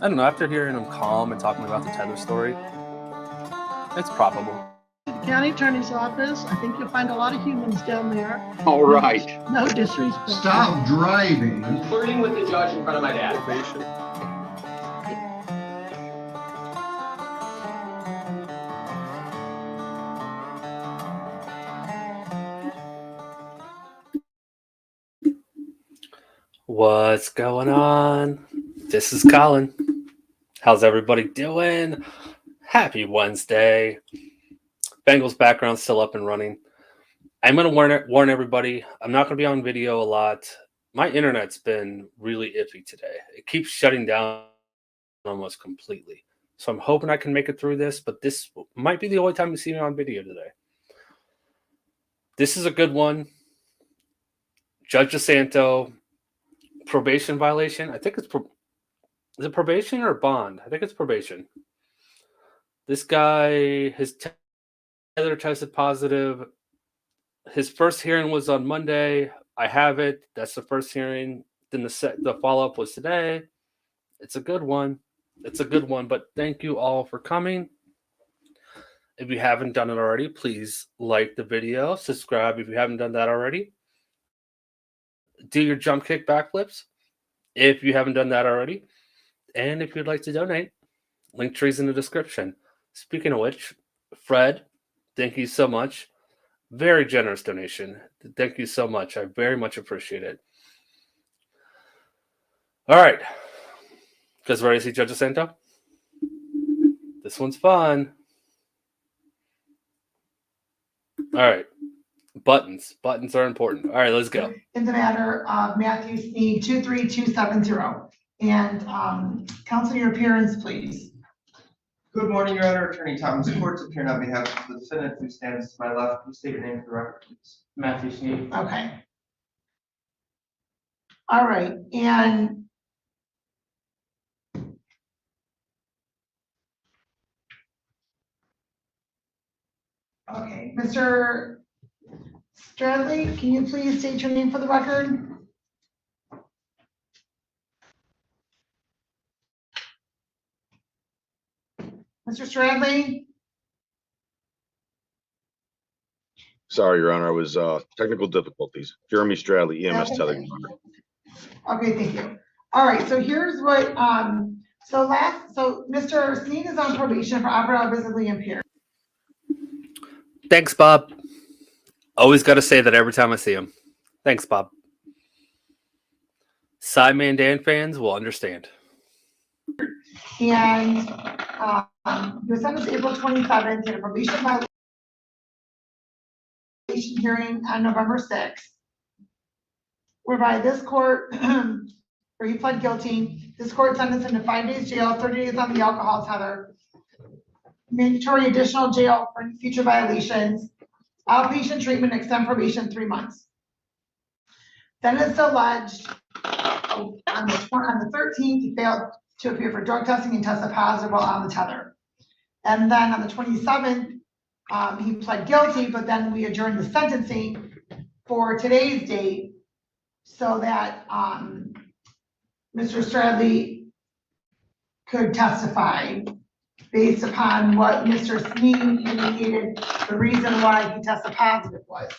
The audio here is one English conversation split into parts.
I don't know, after hearing him calm and talking about the tether story, it's probable. The county attorney's office. I think you'll find a lot of humans down there. All right. No disrespect. Stop driving. I'm flirting with the judge in front of my dad. Probation. What's going on? This is Colin. How's everybody doing? Happy Wednesday. Bengals background still up and running. I'm going to warn everybody, I'm not going to be on video a lot. My internet's been really iffy today. It keeps shutting down almost completely. So I'm hoping I can make it through this, but this might be the only time you see me on video today. This is a good one. Judge DiSanto, probation violation. I think it's is it probation or bond? I think it's probation. This guy, his tether tested positive. His first hearing was on Monday. I have it. That's the first hearing. Then the follow-up was today. It's a good one. It's a good one. But thank you all for coming. If you haven't done it already, please like the video. Subscribe if you haven't done that already. Do your jump kick backflips if you haven't done that already. And if you'd like to donate, link tree's in the description. Speaking of which, Fred, thank you so much. Very generous donation. Thank you so much. I very much appreciate it. All right. Guys ready to see Judge DiSanto? This one's fun. All right. Buttons. Buttons are important. All right, let's go. In the matter of Matthew Sneed 23270. And counsel, your appearance, please. Good morning, Your Honor. Attorney Thomas Courts appearing on behalf of the defendant who stands to my left. Please state your name for the record, please. Matthew Sneed. Okay. All right. And okay, Mr. Stradley, can you please state your name for the record? Mr. Stradley? Sorry, Your Honor, I was technical difficulties. Jeremy Stradley, EMS Tether. Okay, thank you. All right, so here's what, so Mr. Sneed is on probation for operative visibly impaired. Thanks, Bob. Always got to say that every time I see him. Thanks, Bob. Sideman Dan fans will understand. And he was sentenced April 27th in a probation violation hearing on November 6th, whereby this court, where he pled guilty, this court sentenced him to 5 days jail, 30 days on the alcohol tether, mandatory additional jail for future violations, outpatient treatment, extend probation 3 months. Then it's alleged on the 13th, he failed to appear for drug testing and tested positive while on the tether. And then on the 27th, he pled guilty, but then we adjourned the sentencing for today's date so that Mr. Stradley could testify based upon what Mr. Sneed indicated the reason why he tested positive was.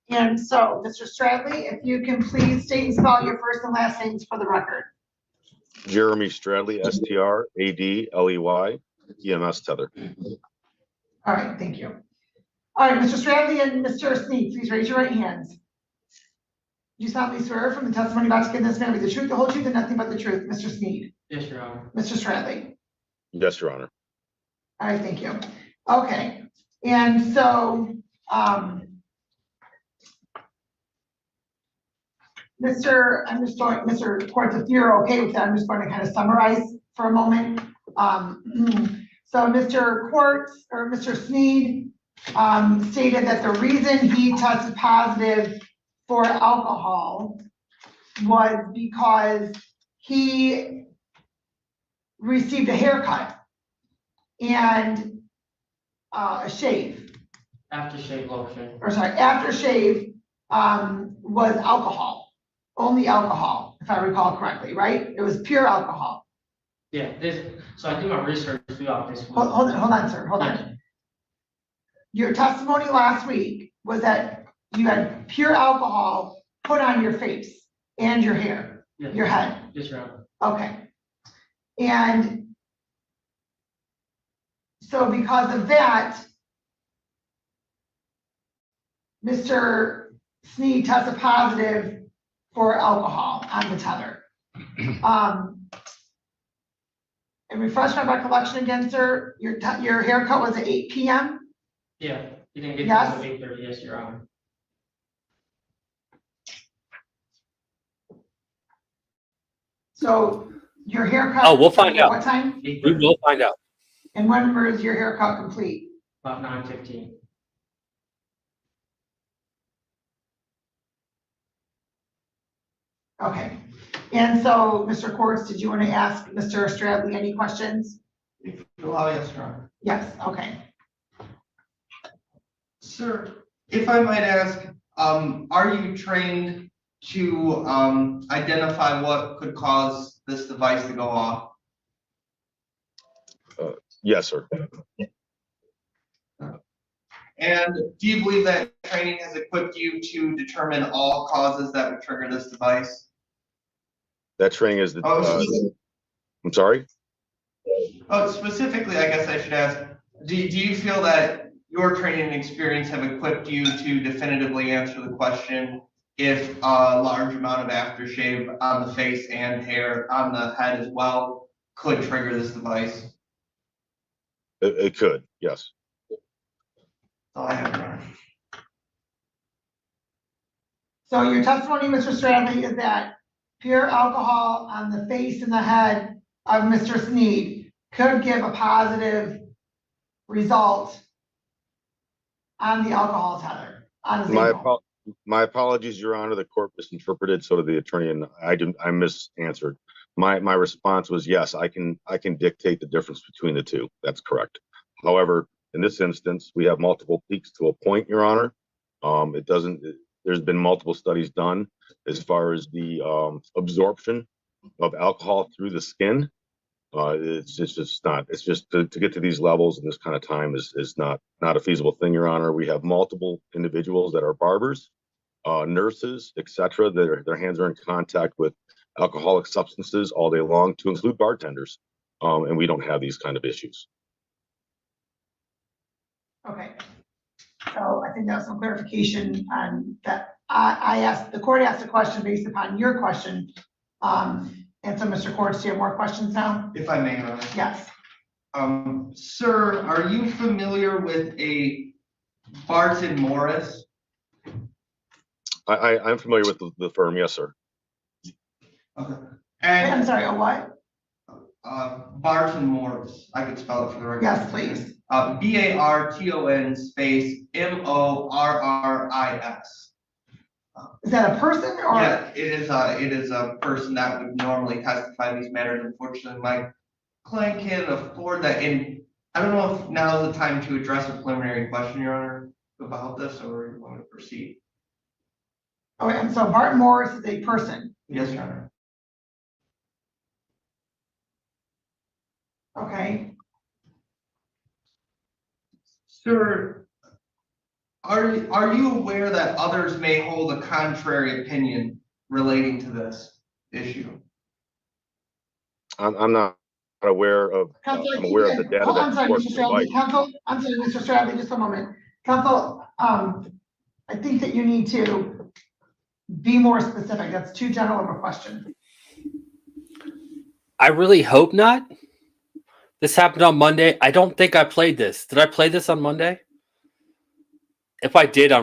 And so, Mr. Stradley, if you can please state and spell your first and last names for the record. Jeremy Stradley, STRADLEY, EMS Tether. All right, thank you. All right, Mr. Stradley and Mr. Sneed, please raise your right hands. Do you solemnly swear from the testimony about to give this man the truth, the whole truth, and nothing but the truth, Mr. Sneed? Yes, Your Honor. Mr. Stradley? Yes, Your Honor. All right, thank you. Okay, and so, Mr. Courts, if you're okay with that, I'm just going to kind of summarize for a moment. So Mr. Courts or Mr. Sneed stated that the reason he tested positive for alcohol was because he received a haircut and a shave. Aftershave lotion. Or sorry, aftershave was alcohol. only alcohol, if I recall correctly, right? It was pure alcohol. Yeah, so I do my research throughout this week. Hold on, sir, hold on. Your testimony last week was that you had pure alcohol put on your face and your hair, Yes. your head. Yes, Your Honor. Okay. And so because of that, Mr. Sneed tested positive for alcohol on the tether. And refresh my recollection again, sir, your haircut was at 8 p.m.? Yeah, you didn't get Yes. to 8:30, yes, Your Honor. So your haircut. Oh, we'll find at out. What time? We 8:30, will find out. And when was your haircut complete? about 9:15. Okay. And so, Mr. Quartz, did you want to ask Mr. Stradley any questions? If you allow, yes, Your Honor. Yes, okay. Sir, if I might ask, are you trained to identify what could cause this device to go off? Yes, sir. And do you believe that training has equipped you to determine all causes that would trigger this device? That training is the, Oh, I'm sorry? specifically, I guess I should ask, do you feel that your training and experience have equipped you to definitively answer the question if a large amount of aftershave on the face and hair on the head as well could trigger this device? It could, yes. That's all I have, Your Honor. So your testimony, Mr. Stradley, is that pure alcohol on the face and the head of Mr. Sneed could give a positive result on the alcohol tether, on his ankle. My apologies, Your Honor. The court misinterpreted, so did the attorney, and I misanswered. My response was yes, I can dictate the difference between the two. That's correct. However, in this instance, we have multiple peaks to a point, Your Honor. There's been multiple studies done as far as the absorption of alcohol through the skin. It's just not. It's just to get to these levels in this kind of time is not a feasible thing, Your Honor. We have multiple individuals that are barbers, nurses, etc. Their hands are in contact with alcoholic substances all day long, to include bartenders, and we don't have these kind of issues. Okay. So I think that was some clarification on that. The court asked a question based upon your question. And so, Mr. Quartz, do you have more questions now? If I may, Your Honor. Yes. Sir, are you familiar with a Barton Morris? I'm familiar with the firm, yes, sir. Okay. I'm And sorry, a what? Barton Morris, I could spell it for the record. Yes, please. BARTON space MORRIS. Is that a person or? Yeah, it is a person that would normally testify in these matters. Unfortunately, my client can't afford that. And I don't know if now is the time to address a preliminary question, Your Honor, about this, or you want to proceed? Oh, and so Barton Morris is a person. Yes, Your Honor. Okay. Sir, are you aware that others may hold a contrary opinion relating to this issue? I'm not aware of. Counsel, I'm aware of the data I'm that sorry, supports Mr. the Stradley. device. Counsel, I'm sorry, Mr. Stradley, just a moment. Counsel, I think that you need to be more specific. That's too general of a question. I really hope not. This happened on Monday. I don't think I played this. Did I play this on Monday? If I did, I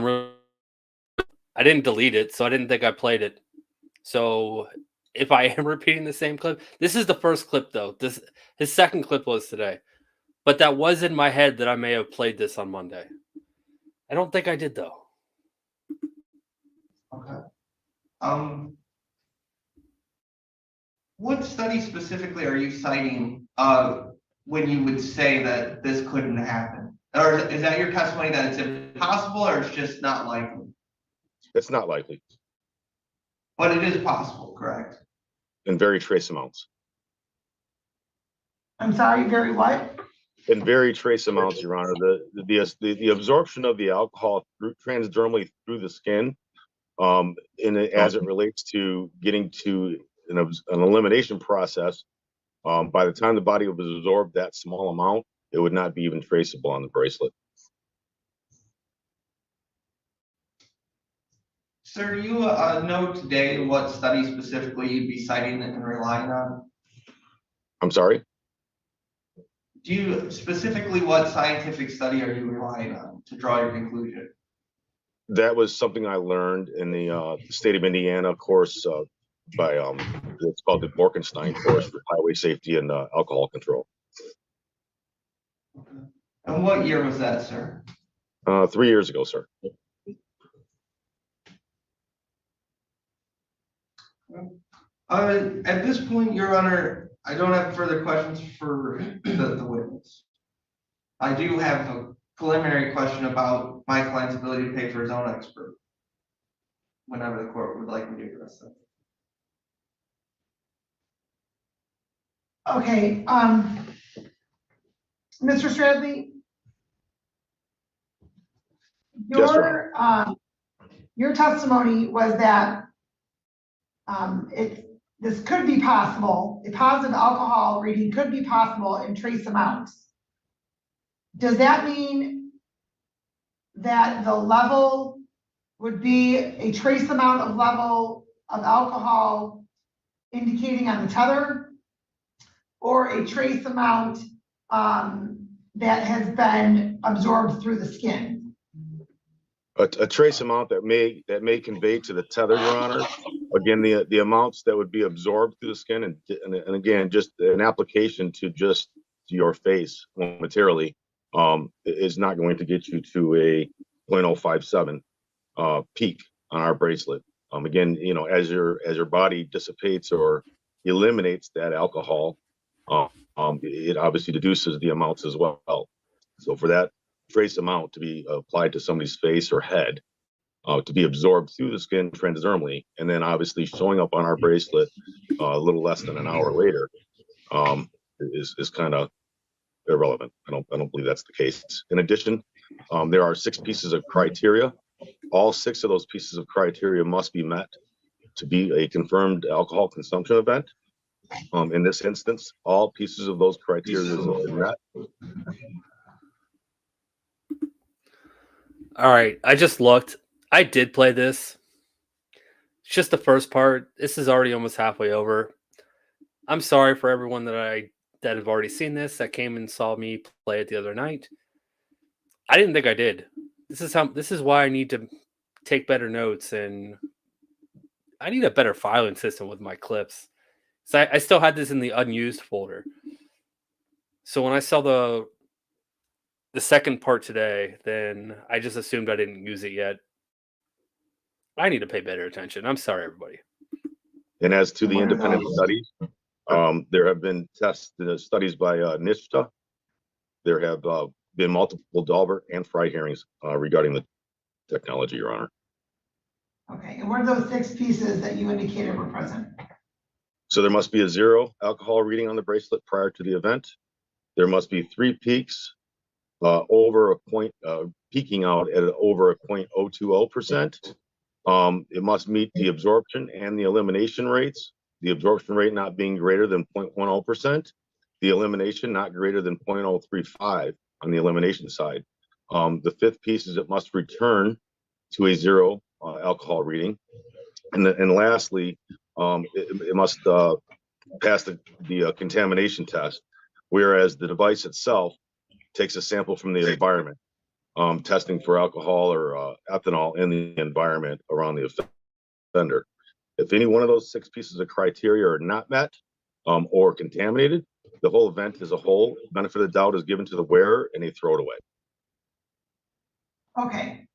didn't delete it, so I didn't think I played it. So if I am repeating the same clip, this is the first clip though. His second clip was today. But that was in my head that I may have played this on Monday. I don't think I did though. Okay. What study specifically are you citing when you would say that this couldn't happen? Or is that your testimony that it's impossible or it's just not likely? It's not likely. But it is possible, correct? in very trace amounts. I'm sorry, very what? In very trace amounts, Your Honor. The absorption of the alcohol transdermally through the skin, as it relates to getting to an elimination process, by the time the body would absorb that small amount, it would not be even traceable on the bracelet. Sir, do you know today what study specifically you'd be citing and relying on? I'm sorry? Do you specifically, what scientific study are you relying on to draw your conclusion? That was something I learned in the state of Indiana course by it's called the Borkenstein course for highway safety and alcohol control. And what year was that, sir? 3 years ago, sir. At this point, Your Honor, I don't have further questions for the witness. I do have a preliminary question about my client's ability to pay for his own expert, whenever the court would like me to address that. Okay, Mr. Stradley? Yes, Your Your testimony was that this could be possible, a positive alcohol reading could be possible in trace amounts. Does that mean that the level would be a trace amount of level of alcohol indicating on the tether? Or a trace amount that has been absorbed through the skin? A trace amount that may convey to the tether, Your Honor. Again, the amounts that would be absorbed through the skin, and again, just an application to just your face momentarily is not going to get you to a 0.057 peak on our bracelet. Again, you know, as your body dissipates or eliminates that alcohol, it obviously deduces the amounts as well. So for that trace amount to be applied to somebody's face or head, to be absorbed through the skin transdermally, and then obviously showing up on our bracelet a little less than an hour later, is kind of irrelevant. I don't believe that's the case. In addition, there are 6 pieces of criteria. All 6 of those pieces of criteria must be met to be a confirmed alcohol consumption event. In this instance, all pieces of those criteria have been met. All right, I just looked. I did play this. It's just the first part. This is already almost halfway over. I'm sorry for everyone that have already seen this, that came and saw me play it the other night. I didn't think I did. This is why I need to take better notes, and I need a better filing system with my clips. So I still had this in the unused folder. So when I saw the second part today, then I just assumed I didn't use it yet. I need to pay better attention. I'm sorry, everybody. And as to the independent studies, there have been studies by NISTA. There have been multiple Barber and Fry hearings regarding the technology, Your Honor. Okay, and what are those 6 pieces that you indicated were present? So there must be a 0 alcohol reading on the bracelet prior to the event. There must be 3 peaks over a point, peaking out at over a 0.020%. It must meet the absorption and the elimination rates. The absorption rate not being greater than 0.10%. The elimination not greater than 0.035 on the elimination side. The 5th piece is it must return to a 0 alcohol reading. And lastly, it must pass the contamination test, whereas the device itself takes a sample from the environment, testing for alcohol or ethanol in the environment around the offender. If any one of those 6 pieces of criteria are not met or contaminated, the whole event as a whole, benefit of the doubt is given to the wearer and they throw it away. Okay.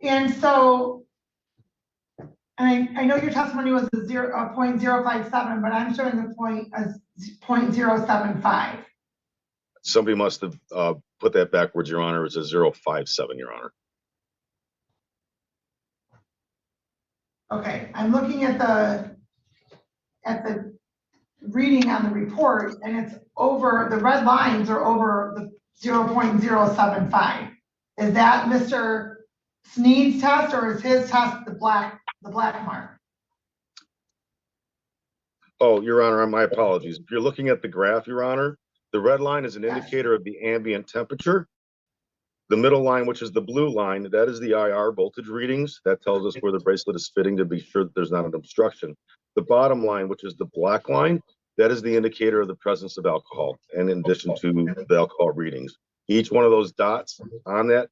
And so, and I know your testimony was a 0.057, but I'm showing the point as 0.075. Somebody must have put that backwards, Your Honor. It's a 0.57, Your Honor. Okay, I'm looking at the reading on the report, and it's over, the red lines are over the 0.075. Is that Mr. Sneed's test, or is his test the black mark? Oh, Your Honor, my apologies. If you're looking at the graph, Your Honor, the red line is an indicator of the ambient temperature. The middle line, which is the blue line, that is the IR voltage readings. That tells us where the bracelet is fitting to be sure that there's not an obstruction. The bottom line, which is the black line, that is the indicator of the presence of alcohol, and in addition to the alcohol readings. Each one of those dots on the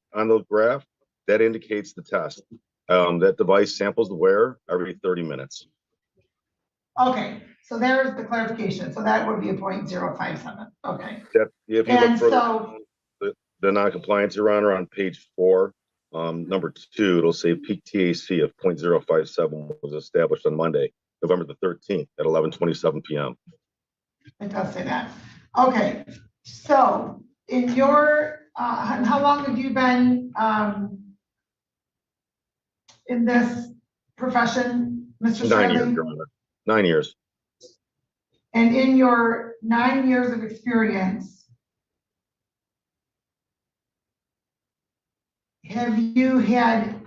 graph, that indicates the test. That device samples the wearer every 30 minutes. Okay, so there's the clarification. So that would be a 0.057. Okay. That, if you And look further so, down, the non-compliance, Your Honor, on page 4, number 2, it'll say peak TAC of 0.057 was established on Monday, November the 13th at 11:27 p.m. it does say that. Okay, so in your, how long have you been in this profession, Mr. 9 years, Shirley? Your Honor. 9 years. And in your 9 years of experience, have you had,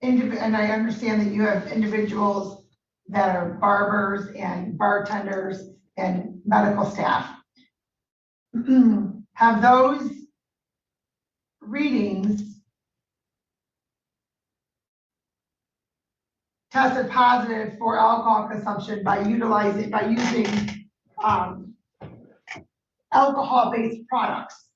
and I understand that you have individuals that are barbers and bartenders and medical staff. Have those readings tested positive for alcohol consumption by using alcohol-based products?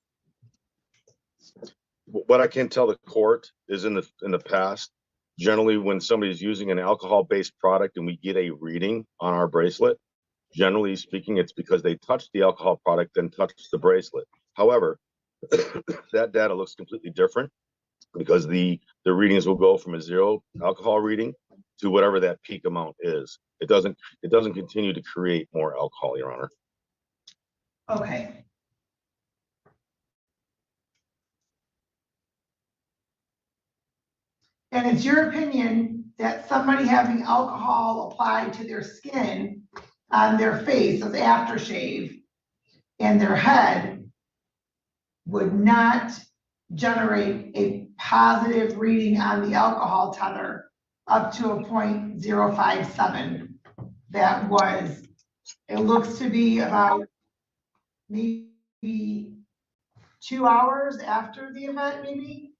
What I can tell the court is in the past, generally when somebody's using an alcohol-based product and we get a reading on our bracelet, generally speaking, it's because they touched the alcohol product and touched the bracelet. However, that data looks completely different because the readings will go from a 0 alcohol reading to whatever that peak amount is. It doesn't continue to create more alcohol, Your Honor. Okay. And it's your opinion that somebody having alcohol applied to their skin, on their face as aftershave, and their head would not generate a positive reading on the alcohol tether up to a 0.057. That was, it looks to be about maybe 2 hours after the event, maybe?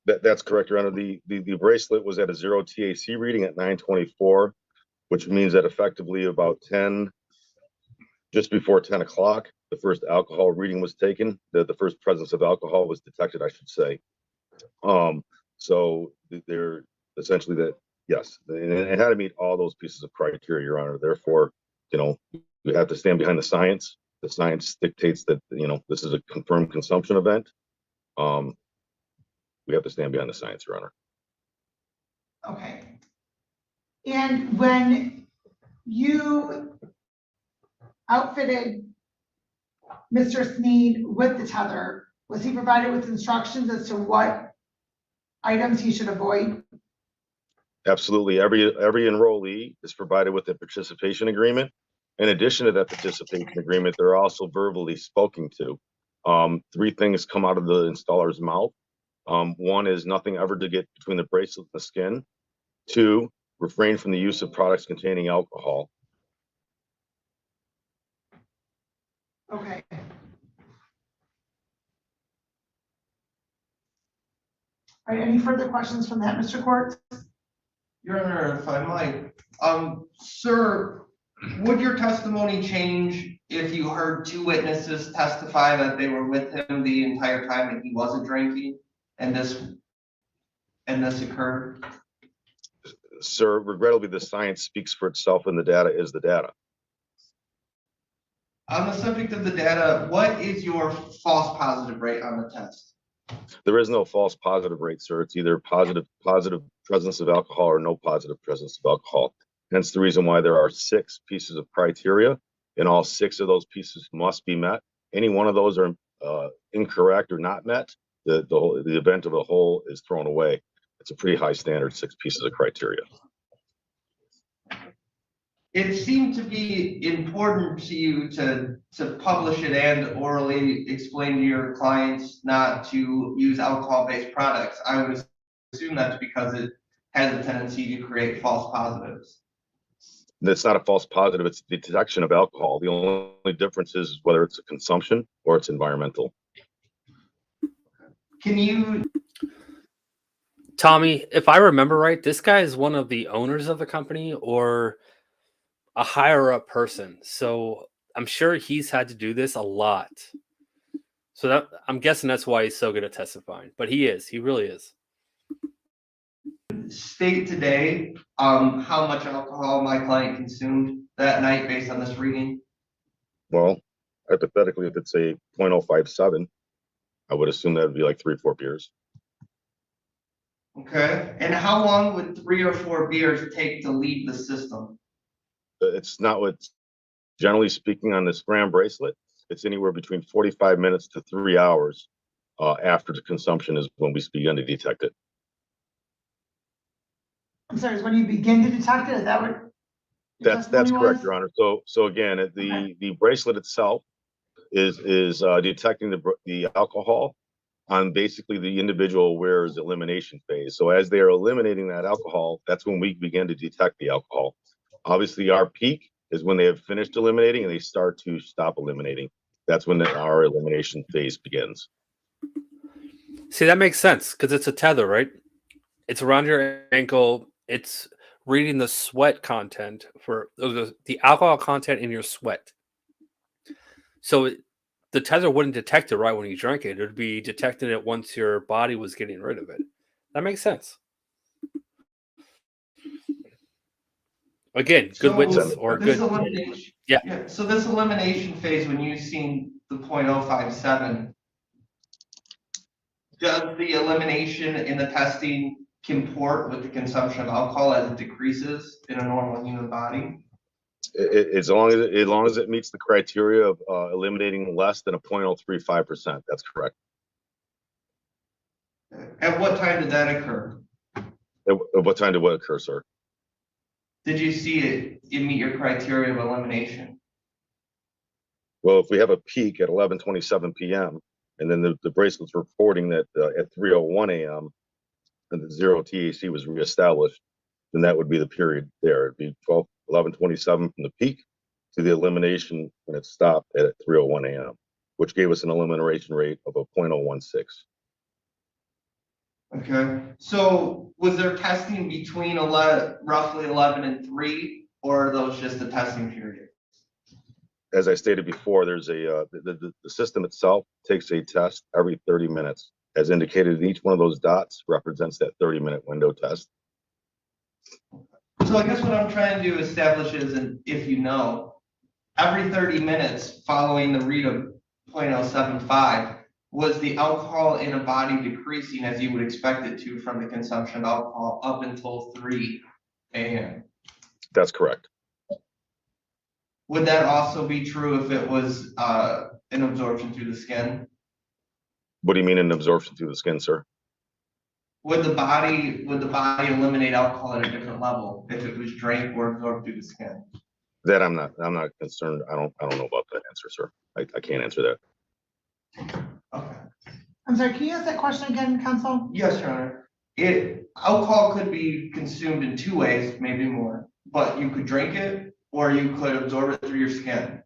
That's correct, Your Honor. The bracelet was at a 0 TAC reading at 9:24, which means that effectively about just before 10 o'clock, the first alcohol reading was taken. The first presence of alcohol was detected, I should say. So they're essentially that, yes, it had to meet all those pieces of criteria, Your Honor. Therefore, we have to stand behind the science. The science dictates that, this is a confirmed consumption event. We have to stand behind the science, Your Honor. Okay. And when you outfitted Mr. Sneed with the tether, was he provided with instructions as to what items he should avoid? Absolutely. Every enrollee is provided with a participation agreement. In addition to that participation agreement, they're also verbally spoken to. 3 things come out of the installer's mouth. 1 is nothing ever to get between the bracelet and the skin. 2, refrain from the use of products containing alcohol. Okay. All right, any further questions from that, Mr. Court? Your Honor, if I might, sir, would your testimony change if you heard 2 witnesses testify that they were with him the entire time and he wasn't drinking, and this occurred? Sir, regrettably, the science speaks for itself and the data is the data. On the subject of the data, what is your false positive rate on the test? There is no false positive rate, sir. It's either positive presence of alcohol or no positive presence of alcohol. Hence the reason why there are 6 pieces of criteria, and all 6 of those pieces must be met. Any one of those are incorrect or not met, the event of a whole is thrown away. It's a pretty high standard, 6 pieces of criteria. It seemed to be important to you to publish it and orally explain to your clients not to use alcohol-based products. I would assume that's because it has a tendency to create false positives. It's not a false positive, it's the detection of alcohol. The only difference is whether it's a consumption or it's environmental. Can you, Tommy, if I remember right, this guy is one of the owners of the company or a higher up person. So I'm sure he's had to do this a lot. So that I'm guessing that's why he's so good at testifying. But he really is. state today how much alcohol my client consumed that night based on this reading? Well, hypothetically, if it's a 0.057, I would assume that would be like 3 or 4 beers. Okay, and how long would 3 or 4 beers take to leave the system? It's not what, generally speaking, on this gram bracelet, it's anywhere between 45 minutes to 3 hours after the consumption is when we begin to detect it. I'm sorry, is when you begin to detect it, is that what? your That's testimony correct, was? Your Honor. So again, the bracelet itself is detecting the alcohol on basically the individual wearer's elimination phase. So as they are eliminating that alcohol, that's when we begin to detect the alcohol. Obviously, our peak is when they have finished eliminating and they start to stop eliminating. That's when our elimination phase begins. See, that makes sense because it's a tether, right? It's around your ankle. It's reading the sweat content for the alcohol content in your sweat. So the tether wouldn't detect it right when you drank it. It would be detecting it once your body was getting rid of it. That makes sense. Again, good So witness or this good. elimination, Yeah. so this elimination phase, when you've seen the 0.057, does the elimination in the testing comport with the consumption of alcohol as it decreases in a normal human body? As long as it meets the criteria of eliminating less than a 0.035%, that's correct. At what time did that occur? At what time did what occur, sir? Did you see it meet your criteria of elimination? Well, if we have a peak at 11:27 p.m. and then the bracelet's reporting that at 3:01 a.m. and the 0 THC was reestablished, then that would be the period there. It'd be 11:27 from the peak to the elimination when it stopped at 3:01 a.m., which gave us an elimination rate of a 0.016. Okay, so was there testing between roughly 11 and 3, or are those just the testing period? As I stated before, there's the system itself takes a test every 30 minutes. As indicated, each one of those dots represents that 30-minute window test. So I guess what I'm trying to establish is, and if you know, every 30 minutes following the read of 0.075, was the alcohol in a body decreasing as you would expect it to from the consumption of alcohol up until 3 a.m.? That's correct. Would that also be true if it was an absorption through the skin? What do you mean an absorption through the skin, sir? Would the body eliminate alcohol at a different level if it was drank or absorbed through the skin? That I'm not concerned. I don't know about that answer, sir. I can't answer that. Okay. I'm sorry, can you ask that question again, counsel? Yes, Your Honor. Alcohol could be consumed in 2 ways, maybe more, but you could drink it or you could absorb it through your skin.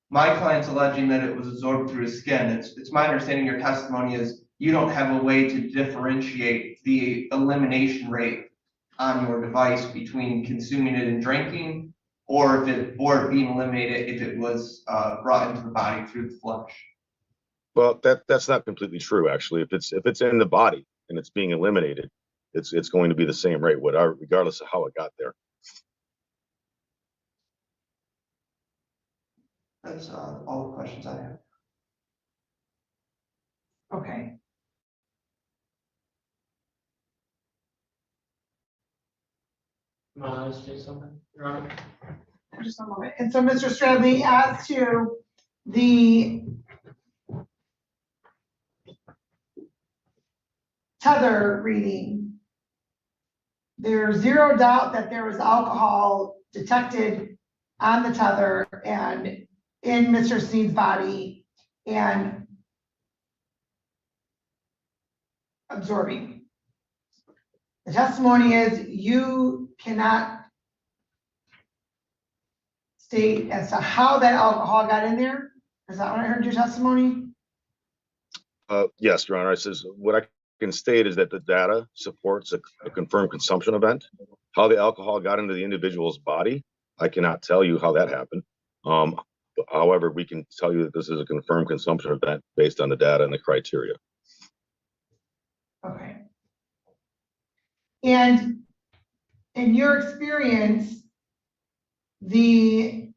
My client's alleging that it was absorbed through his skin. It's my understanding your testimony is you don't have a way to differentiate the elimination rate on your device between consuming it and drinking or it being eliminated if it was brought into the body through the flesh. Well, that's not completely true, actually. If it's in the body and it's being eliminated, it's going to be the same rate, regardless of how it got there. That's all the questions I have. Okay. Let's do something, Your Honor. Just a moment. And so, Mr. Stradley, as to the tether reading, there's zero doubt that there was alcohol detected on the tether and in Mr. Sneed's body and absorbing. The testimony is you cannot state as to how that alcohol got in there. Is that what I heard your testimony? Yes, Your Honor. I says what I can state is that the data supports a confirmed consumption event. How the alcohol got into the individual's body, I cannot tell you how that happened. However, we can tell you that this is a confirmed consumption event based on the data and the criteria. Okay. And in your experience, the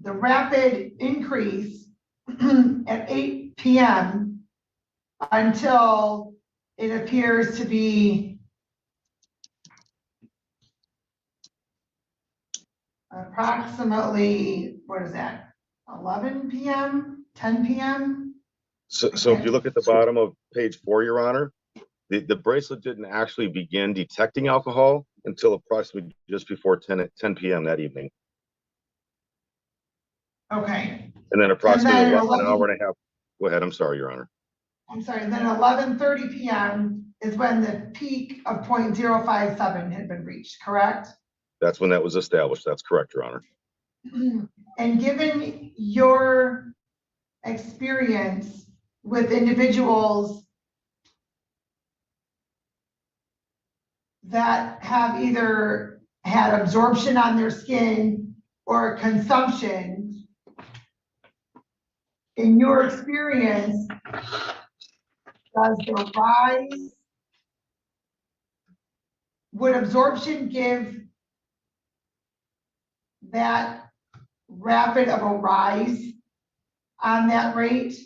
rapid increase at 8 p.m. until it appears to be approximately, what is that, 11 p.m., 10 p.m.? So if you look at the bottom of page 4, Your Honor, the bracelet didn't actually begin detecting alcohol until approximately just before 10 p.m. that evening. Okay. And then approximately And then an hour and a half. Go ahead. I'm sorry, Your Honor. I'm sorry, then 11:30 p.m. is when the peak of 0.057 had been reached, correct? That's when that was established. That's correct, Your Honor. And given your experience with individuals that have either had absorption on their skin or consumption, in your experience, would absorption give that rapid of a rise on that rate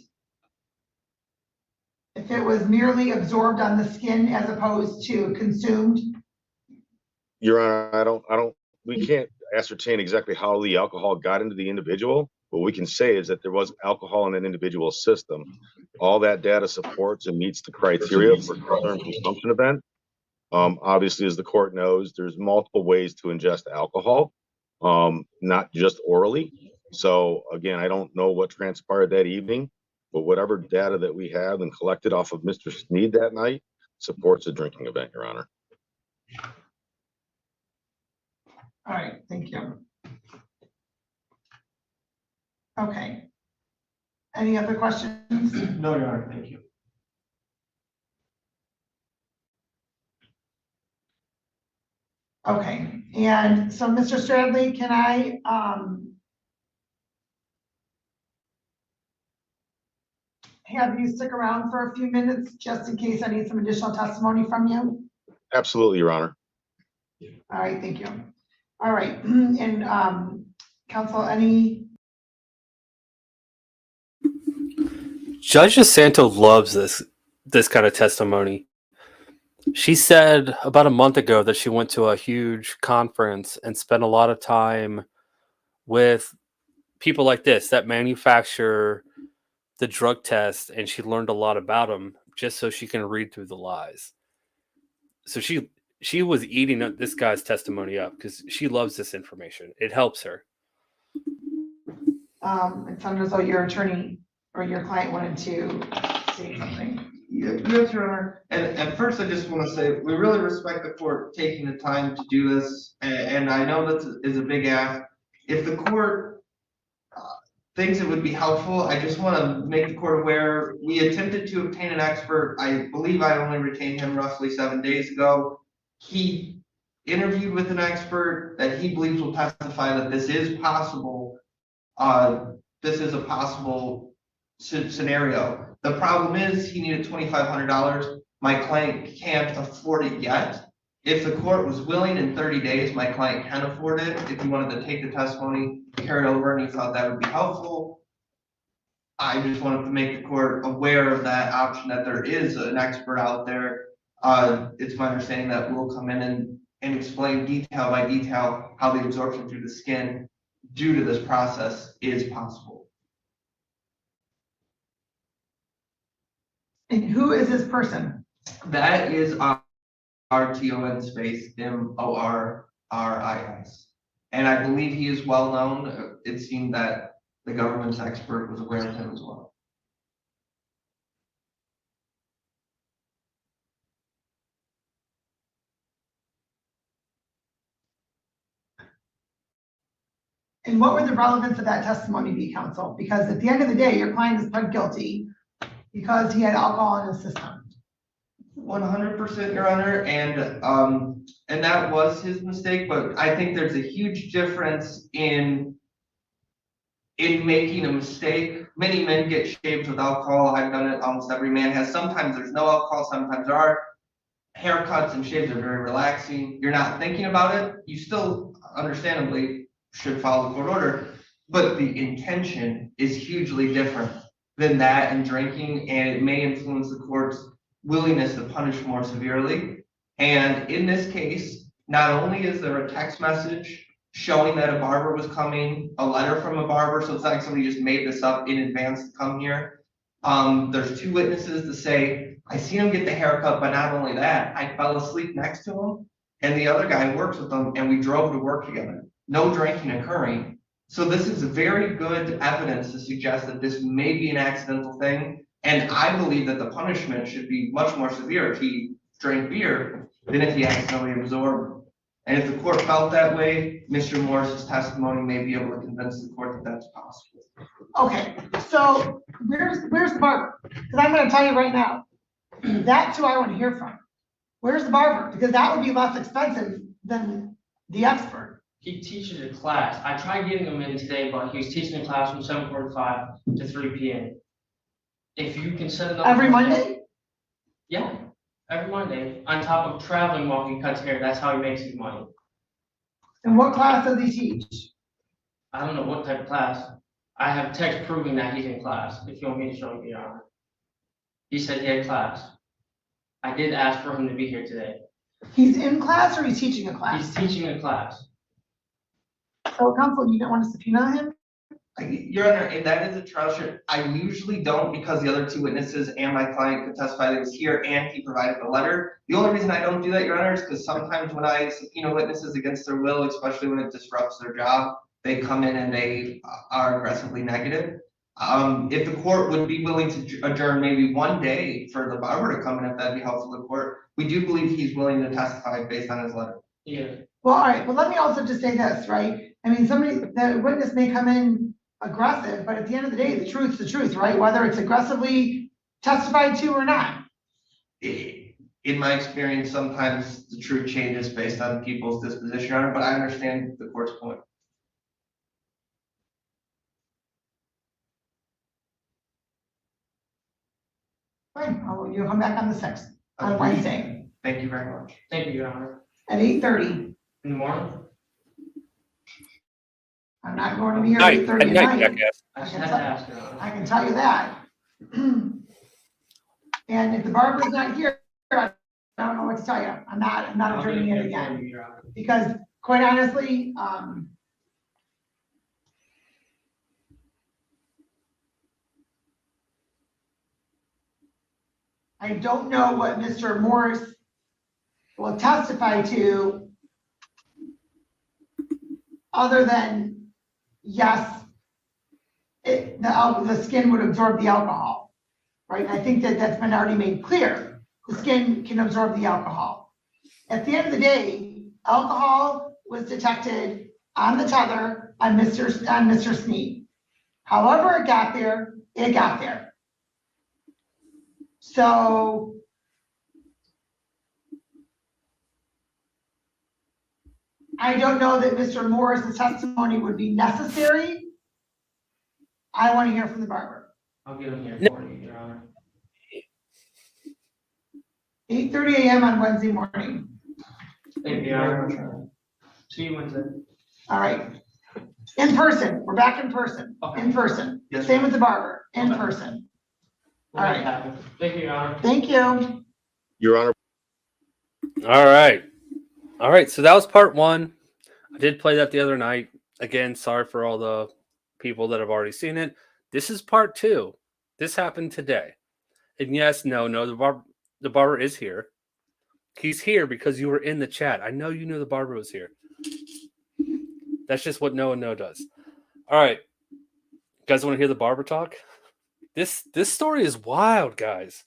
if it was merely absorbed on the skin as opposed to consumed? Your Honor, we can't ascertain exactly how the alcohol got into the individual. What we can say is that there was alcohol in an individual's system. All that data supports and meets the criteria for confirmed consumption event. Obviously, as the court knows, there's multiple ways to ingest alcohol, not just orally. So again, I don't know what transpired that evening, but whatever data that we have and collected off of Mr. Sneed that night supports a drinking event, Your Honor. All right, thank you. Okay. Any other questions? No, Your Honor, thank you. Okay, and so Mr. Stradley, can I have you stick around for a few minutes just in case I need some additional testimony from you? Absolutely, Your Honor. All right, thank you. All right, and counsel, any? Judge DiSanto loves this kind of testimony. She said about a month ago that she went to a huge conference and spent a lot of time with people like this that manufacture the drug test, and she learned a lot about them just so she can read through the lies. So she was eating this guy's testimony up because she loves this information. It helps her. It sounded as though your attorney or your client wanted to say something. Yes, Your Honor. And first, I just want to say, we really respect the court taking the time to do this. And I know this is a big ask. If the court thinks it would be helpful, I just want to make the court aware, we attempted to obtain an expert. I believe I only retained him roughly 7 days ago. He interviewed with an expert that he believes will testify that this is possible. This is a possible scenario. The problem is he needed $2,500. My client can't afford it yet. If the court was willing in 30 days, my client can afford it. If he wanted to take the testimony, carry over, and he thought that would be helpful, I just wanted to make the court aware of that option, that there is an expert out there. It's my understanding that we'll come in and explain detail by detail how the absorption through the skin due to this process is possible. And who is this person? That is our TON space MORRIS. And I believe he is well known. It seemed that the government's expert was aware of him as well. And what would the relevance of that testimony be, counsel? Because at the end of the day, your client is pled guilty because he had alcohol in his system. 100%, Your Honor, and that was his mistake, but I think there's a huge difference in making a mistake. Many men get shaved with alcohol. I've done it, almost every man has. Sometimes there's no alcohol, sometimes there are. Haircuts and shaves are very relaxing. You're not thinking about it. You still, understandably, should follow the court order, but the intention is hugely different than that and drinking, and it may influence the court's willingness to punish more severely. And in this case, not only is there a text message showing that a barber was coming, a letter from a barber, so it's not like somebody just made this up in advance to come here. There's 2 witnesses to say, I seen him get the haircut, but not only that, I fell asleep next to him, and the other guy works with him, and we drove to work together. No drinking occurring. So this is very good evidence to suggest that this may be an accidental thing. And I believe that the punishment should be much more severe if he drank beer than if he accidentally absorbed. And if the court felt that way, Mr. Morris's testimony may be able to convince the court that that's possible. Okay, so where's the barber? Because I'm gonna tell you right now, that's who I want to hear from. Where's the barber? Because that would be less expensive than the expert. He teaches a class. I tried getting him in today, but he was teaching a class from 7:45 to 3 p.m. If you can set it up. Every Monday? Yeah, every Monday, on top of traveling while he cuts hair. That's how he makes his money. And what class does he teach? I don't know what type of class. I have text proving that he's in class, if you want me to show you, Your Honor. He said he had class. I did ask for him to be here today. He's in class or he's teaching a class? He's teaching a class. So counsel, you don't want to subpoena him? Your Honor, and that is a trial shirt. I usually don't because the other 2 witnesses and my client could testify that he was here and he provided the letter. The only reason I don't do that, Your Honor, is because sometimes when I subpoena witnesses against their will, especially when it disrupts their job, they come in and they are aggressively negative. If the court would be willing to adjourn maybe one day for the barber to come in, if that'd be helpful to the court, we do believe he's willing to testify based on his letter. Yeah. Well, all right, but let me also just say this, right? I mean, the witness may come in aggressive, but at the end of the day, the truth's the truth, right? Whether it's aggressively testified to or not. In my experience, sometimes the truth changes based on people's disposition, Your Honor, but I understand the court's point. Fine, you'll come back on the 6th, on Wednesday, Thank you very much. Thank you, Your Honor. at 8:30. In the morning? I'm not going to be here at Night, 8:30 at at night, night. jackass. I just had to ask, Your Honor. I can tell you that. And if the barber's not here, I don't know what to tell you. I'm not I'll adjourning get it it again. for you, Your Honor. Because quite honestly, I don't know what Mr. Morris will testify to other than, yes, the skin would absorb the alcohol, right? And I think that that's been already made clear. The skin can absorb the alcohol. At the end of the day, alcohol was detected on the tether on Mr. Sneed. However it got there, it got there. So I don't know that Mr. Morris's testimony would be necessary. I want to hear from the barber. I'll get him here for you, Your Honor. 8:30 a.m. on Wednesday morning. Thank you, Your Honor. See you Wednesday. All right. In person. We're back in person. Okay. In person. Yes, Same with the barber. In Okay. person. We'll All make it right. happen. Thank you, Your Honor. Thank you. Your Honor, All right. So that was part 1. I did play that the other night. Again, sorry for all the people that have already seen it. This is part 2. This happened today. And yes, no, the barber is here. He's here because you were in the chat. I know you knew the barber was here. That's just what no and no does. All right. You guys want to hear the barber talk? This story is wild, guys.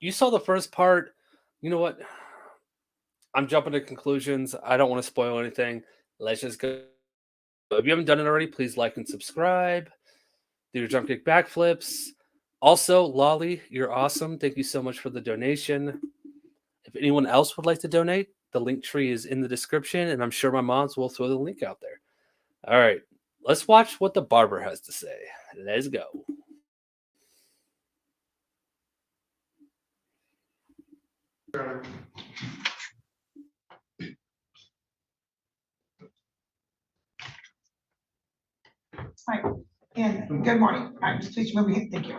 You saw the first part. You know what? I'm jumping to conclusions. I don't want to spoil anything. Let's just go. If you haven't done it already, please like and subscribe. Do your jump kick backflips. Also, Lolly, you're awesome. Thank you so much for the donation. If anyone else would like to donate, the link tree is in the description, and I'm sure my moms will throw the link out there. All right, let's watch what the barber has to say. Let's go. Hi, and good morning. Just please remember, thank you.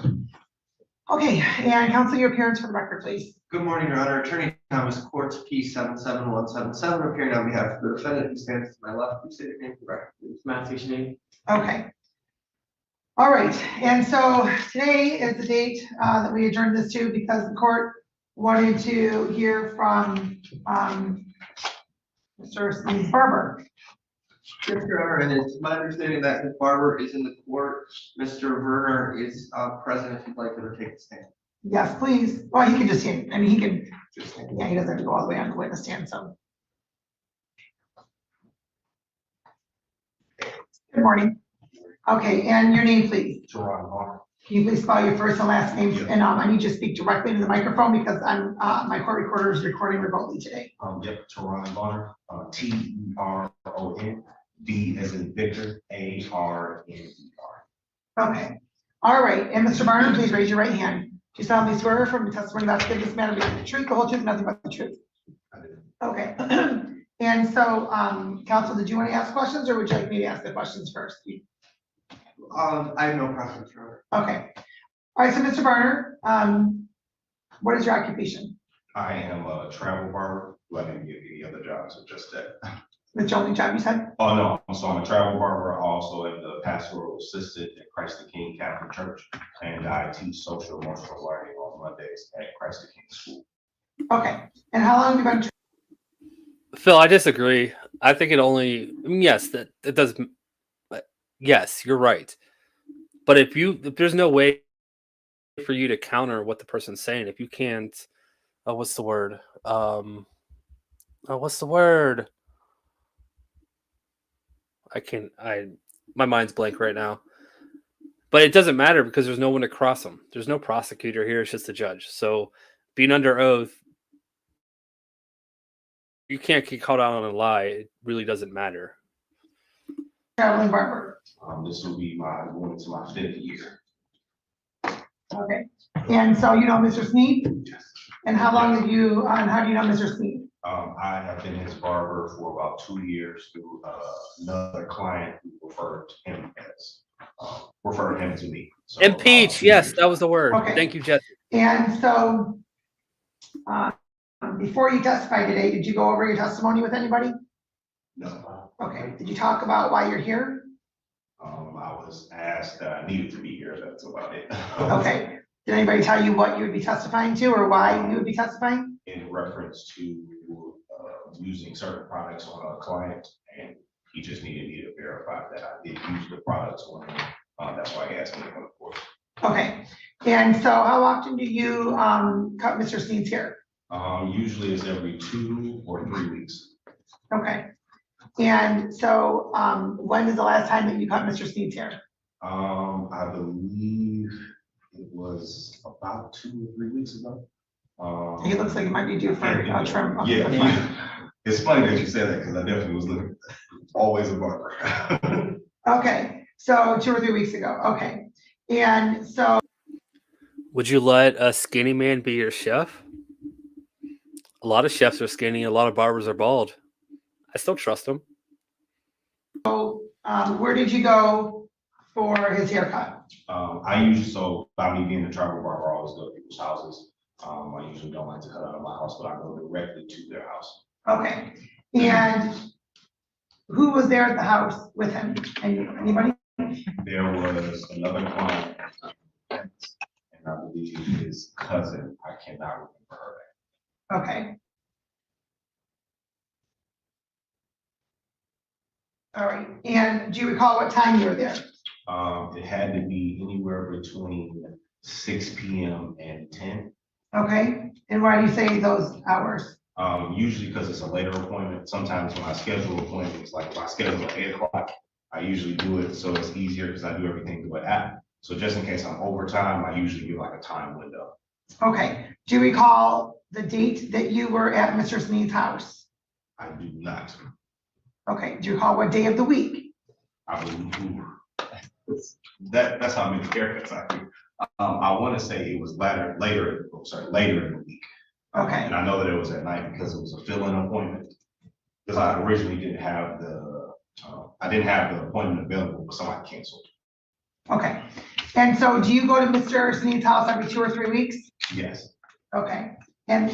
Okay, and counsel your appearance for the record, please. Good morning, Your Honor. Attorney Thomas Courts, P77177, appearing on behalf of the defendant who stands to my left. Please state your name for the record, please. Matthew Schnee. Okay. All right, and so today is the date that we adjourned this to because the court wanted to hear from Mr. Barber. Yes, Your Honor, and it's my understanding that Ms. Barber is in the court. Mr. Werner is present if you'd like to take the stand. Yes, please. Well, he can just, I mean, he can, Just stand. yeah, he doesn't have to go all the way on the witness stand, so. Good morning. Okay, and your name, please. Teron Barber. Can you please spell your first and last name? Yeah. And I need you to speak directly into the microphone because I'm, my court recorder is recording remotely today. Yep, Teron Barber, T-E-R-O-N, D as in Victor, A-R-N-E-R. Okay. All right, and Mr. Barnum, please raise your right hand. Do you solemnly swear from the testimony about to give this matter the truth, the whole truth, nothing but the truth? I did. Okay. And so, counsel, did you want to ask questions or would you like me to ask the questions first? I have no preference, Your Honor. Okay. All right, so Mr. Barner, what is your occupation? I am a travel barber, who I didn't get any other jobs, so just that. That's the only job you said? Oh, no, so I'm a travel barber, I also am the pastoral assistant at Christ the King Catholic Church, and I teach social emotional learning on Mondays at Christ the King School. Okay. And how long have you been? Phil, I disagree. I think it only, I mean, yes, that it does. Yes, you're right. But if there's no way for you to counter what the person's saying, if you can't, what's the word? What's the word? My mind's blank right now. But it doesn't matter because there's no one to cross them. There's no prosecutor here. It's just the judge. So being under oath, you can't get caught out on a lie. It really doesn't matter. Traveling barber. This will be going into my 5th year. Okay. And so you know Mr. Sneed? Yes. And how long have you, and how do you know Mr. Sneed? I have been his barber for about 2 years through another client who referred him to me. So, Impeach. 2 Yes, years. that was the word. Okay. Thank you, Jesse. And so, before you testified today, did you go over your testimony with anybody? No. Okay. Did you talk about why you're here? I was asked that I needed to be here. That's about it. Okay. Did anybody tell you what you would be testifying to or why you would be testifying? In reference to using certain products on a client, and he just needed me to verify that I did use the products on him. That's why he asked me to come forward. Okay. And so how often do you cut Mr. Sneed's hair? Usually it's every 2 or 3 weeks. Okay. And so when is the last time that you cut Mr. Sneed's hair? I believe it was about 2 or 3 weeks ago. He looks like he might be due for a trim. up Yeah, the front. it's funny that you said that because I definitely was looking, always a barber. Okay, so 2 or 3 weeks ago. Okay. And so Would you let a skinny man be your chef? A lot of chefs are skinny. A lot of barbers are bald. I still trust them. where did you go for his haircut? I usually, so by me being a travel barber, I always go to people's houses. I usually don't like to cut out of my house, but I go directly to their house. Okay. And who was there at the house with him? Anybody? There was another client, and I believe his cousin, I cannot remember her name. Okay. All right, and do you recall what time you were there? It had to be anywhere between 6 p.m. and 10. Okay, and why do you say those hours? Usually because it's a later appointment. Sometimes when I schedule appointments, like if I schedule at 8 o'clock, I usually do it so it's easier because I do everything through an app. So just in case I'm overtime, I usually give like a time window. Okay, do you recall the date that you were at Mr. Sneed's house? I do not. Okay, do you recall what day of the week? I believe that's how many haircuts I do. I want to say it was later in the week. Okay. And I know that it was at night because it was a fill-in appointment. Because I originally didn't have the appointment available, but somebody canceled. Okay, and so do you go to Mr. Sneed's house every 2 or 3 weeks? Yes, Okay, and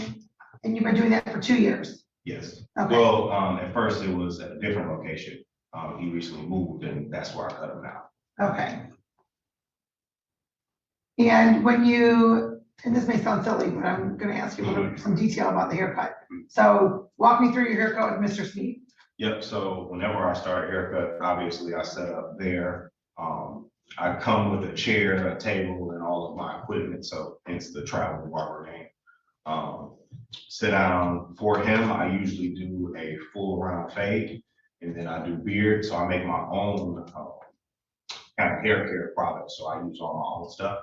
you've been doing that for 2 years? yes. Okay. Well, at first it was at a different location. He recently moved and that's where I cut him out. Okay. And when you, and this may sound silly, but I'm gonna ask you some detail about the haircut. So walk me through your haircut with Mr. Sneed. Yep, so whenever I start a haircut, obviously I set up there. I come with a chair, a table, and all of my equipment, so hence the travel barber name. Sit down for him, I usually do a full round fade, and then I do beard, so I make my own kind of hair care product, so I use all my own stuff.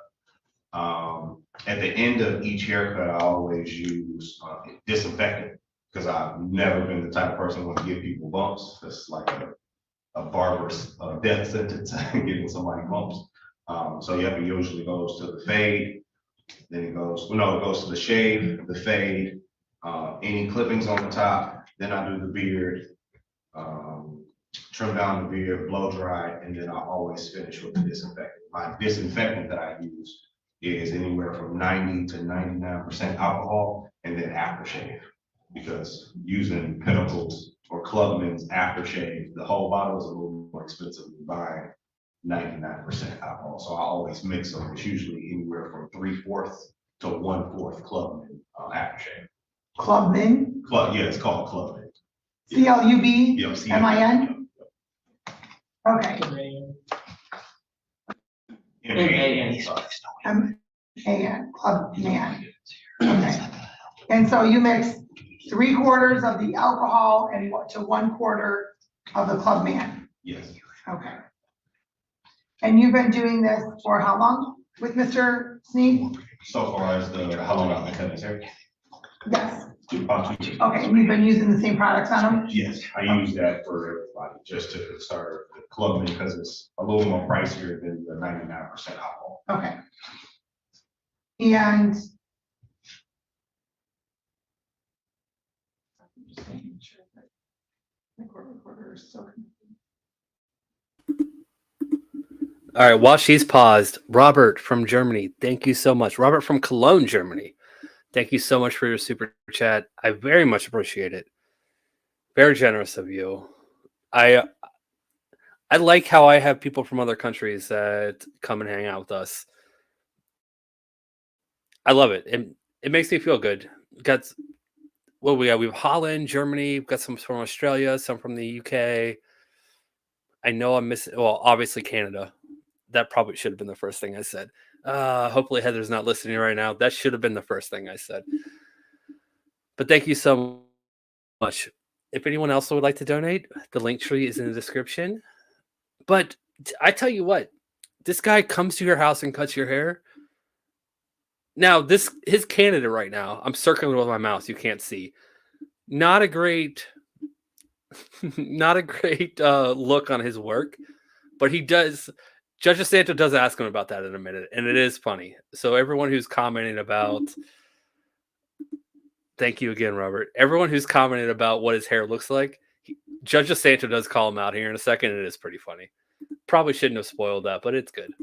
At the end of each haircut, I always use disinfectant, because I've never been the type of person who want to give people bumps. It's like a barber's death sentence, giving somebody bumps. So yep, it usually goes to the fade, then it goes to the shave, the fade, any clippings on the top, then I do the beard, trim down the beard, blow dry, and then I always finish with the disinfectant. My disinfectant that I use is anywhere from 90 to 99% alcohol, and then aftershave. Because using Pinnacle's or Clubman's aftershave, the whole bottle is a little more expensive than buying 99% alcohol. So I always mix them. It's usually anywhere from 3/4 to 1/4 Clubman aftershave. Clubman? Yeah, it's called Clubman. CLUB? Yep, CLUB. MIN? Okay. M-A-N. MAN, Clubman. Okay. And so you mix 3/4 of the alcohol and to 1/4 of the Clubman. Yes. Okay. And you've been doing this for how long with Mr. Sneed? So far as how long I've been cutting his hair? Yes. About 2 years. Okay, and you've been using the same products on them? Yes, I use that for everybody, just to start the Clubman, because it's a little more pricier than the 99% alcohol. Okay. And just making sure that the court recorder is still. All right, while she's paused, Robert from Germany, thank you so much. Robert from Cologne, Germany, thank you so much for your super chat. I very much appreciate it. Very generous of you. I like how I have people from other countries that come and hang out with us. I love it. It makes me feel good. Got what we got? We have Holland, Germany. We've got some from Australia, some from the UK. I know I'm missing. Well, obviously Canada. That probably should have been the first thing I said. Hopefully Heather's not listening right now. That should have been the first thing I said. But thank you so much. If anyone else would like to donate, the link tree is in the description. But I tell you what, this guy comes to your house and cuts your hair. Now, his Canada right now, I'm circling with my mouse. You can't see. Not a great look on his work, but he does. Judge DiSanto does ask him about that in a minute, and it is funny. So everyone who's commenting about, thank you again, Robert. Everyone who's commented about what his hair looks like, Judge DiSanto does call him out here in a second, and it is pretty funny. Probably shouldn't have spoiled that, but it's good.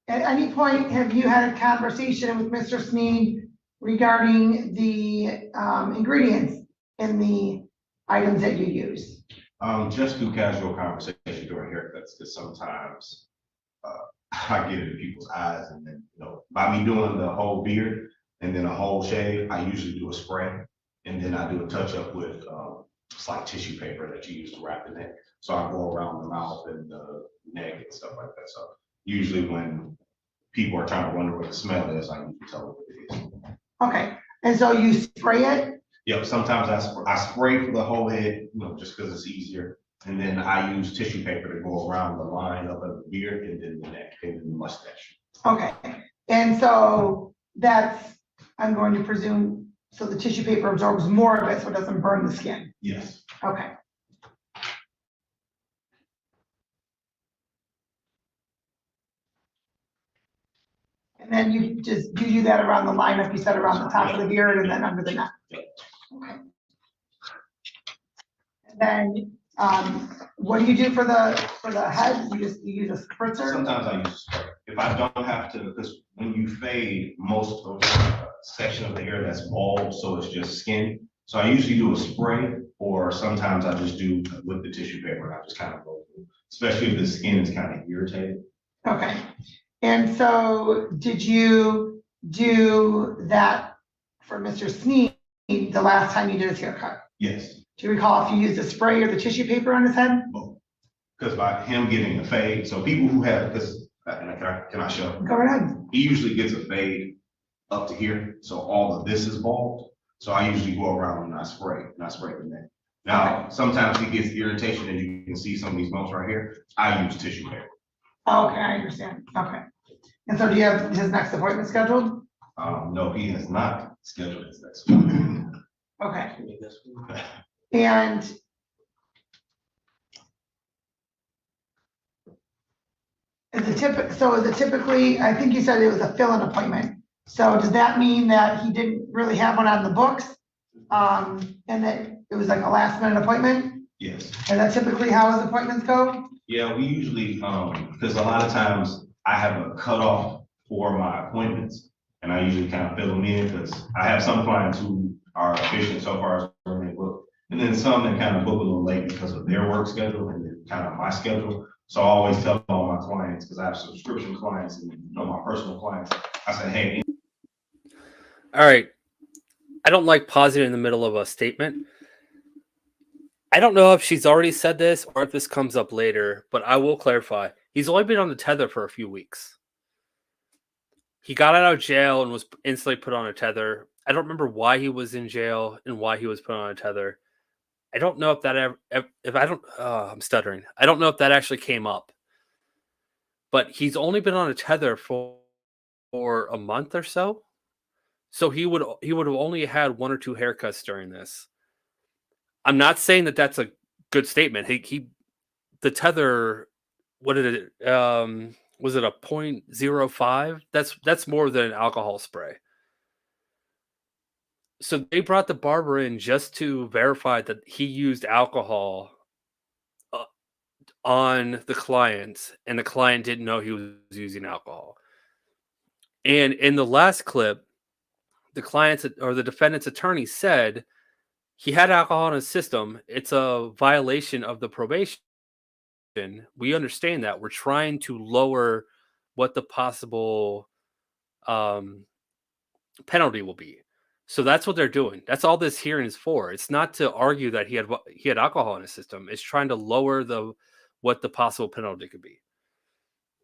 At any point, have you had a conversation with Mr. Sneed regarding the ingredients in the items that you use? Just through casual conversation during haircuts, because sometimes I get into people's eyes, and then, by me doing the whole beard and then a whole shave, I usually do a spray, and then I do a touch up with it's like tissue paper that you use to wrap the neck. So I go around the mouth and the neck and stuff like that. So usually when people are trying to wonder what the smell is, I usually tell them what it is. Okay, and so you spray it? Yep, sometimes I spray for the whole head, just because it's easier. And then I use tissue paper to go around the line up of the beard and then the neck and then the mustache. Okay, and so that's, I'm going to presume, so the tissue paper absorbs more of it so it doesn't burn the skin? Yes. Okay. And then you do that around the line, like you said, around the top of the beard and then under the neck? Okay. And then, what do you do for the head? You use a spritzer? Sometimes I use a spray. If I don't have to, because when you fade, most of the section of the hair that's bald, so it's just skin. So I usually do a spray, or sometimes I just do with the tissue paper. I just kind of go through, especially if the skin is kind of irritated. Okay. And so did you do that for Mr. Sneed the last time you did his haircut? Yes. Do you recall if you used the spray or the tissue paper on his head? Both. Because by him getting a fade, so people who have, because, can I show? Go ahead. He usually gets a fade up to here, so all of this is bald. So I usually go around and I spray the neck. Now, sometimes he gets irritation, and you can see some of these bumps right here. I use tissue paper. Okay, I understand. Okay. And so do you have his next appointment scheduled? No, he has not scheduled his next one. Okay. And is it typically, I think you said it was a fill-in appointment. So does that mean that he didn't really have one on the books? And that it was like a last minute appointment? Yes. Is that typically how his appointments go? Yeah, we usually, because a lot of times I have a cutoff for my appointments, and I usually kind of fill them in, because I have some clients who are efficient so far as when they book, and then some that kind of book a little late because of their work schedule and then kind of my schedule. So I always tell all my clients, because I have subscription clients and my personal clients, I say, hey. All right. I don't like pausing in the middle of a statement. I don't know if she's already said this or if this comes up later, but I will clarify. He's only been on the tether for a few weeks. He got out of jail and was instantly put on a tether. I don't remember why he was in jail and why he was put on a tether. I don't know if that I'm stuttering. I don't know if that actually came up. But he's only been on a tether for a month or so. So he would have only had one or two haircuts during this. I'm not saying that that's a good statement. The tether, what did it? Was it a 0.05? That's more than an alcohol spray. So they brought the barber in just to verify that he used alcohol on the client, and the client didn't know he was using alcohol. And in the last clip, the client's or the defendant's attorney said he had alcohol in his system. It's a violation of the probation. We understand that. We're trying to lower what the possible penalty will be. So that's what they're doing. That's all this hearing is for. It's not to argue that he had alcohol in his system. It's trying to lower what the possible penalty could be.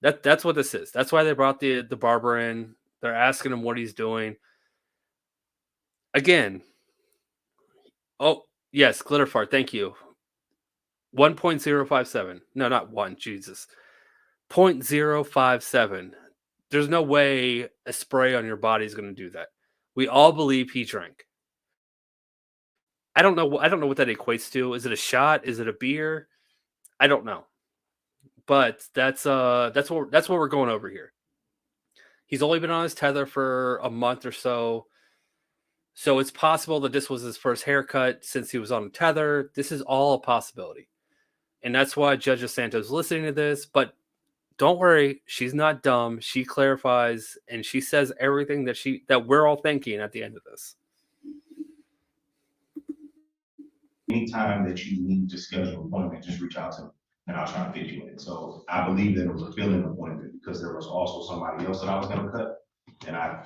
That's what this is. That's why they brought the barber in. They're asking him what he's doing. Again. Oh, yes, glitter fart. Thank you. 1.057. No, not 1. Jesus. 0.057. There's no way a spray on your body is going to do that. We all believe he drank. I don't know what that equates to. Is it a shot? Is it a beer? I don't know. But that's what we're going over here. He's only been on his tether for a month or so. So it's possible that this was his first haircut since he was on a tether. This is all a possibility. And that's why Judge DiSanto is listening to this. But don't worry, she's not dumb. She clarifies and she says everything that we're all thinking at the end of this. Anytime that you need to schedule an appointment, just reach out to me and I'll try to fit you in. So I believe that it was a fill-in appointment because there was also somebody else that I was gonna cut.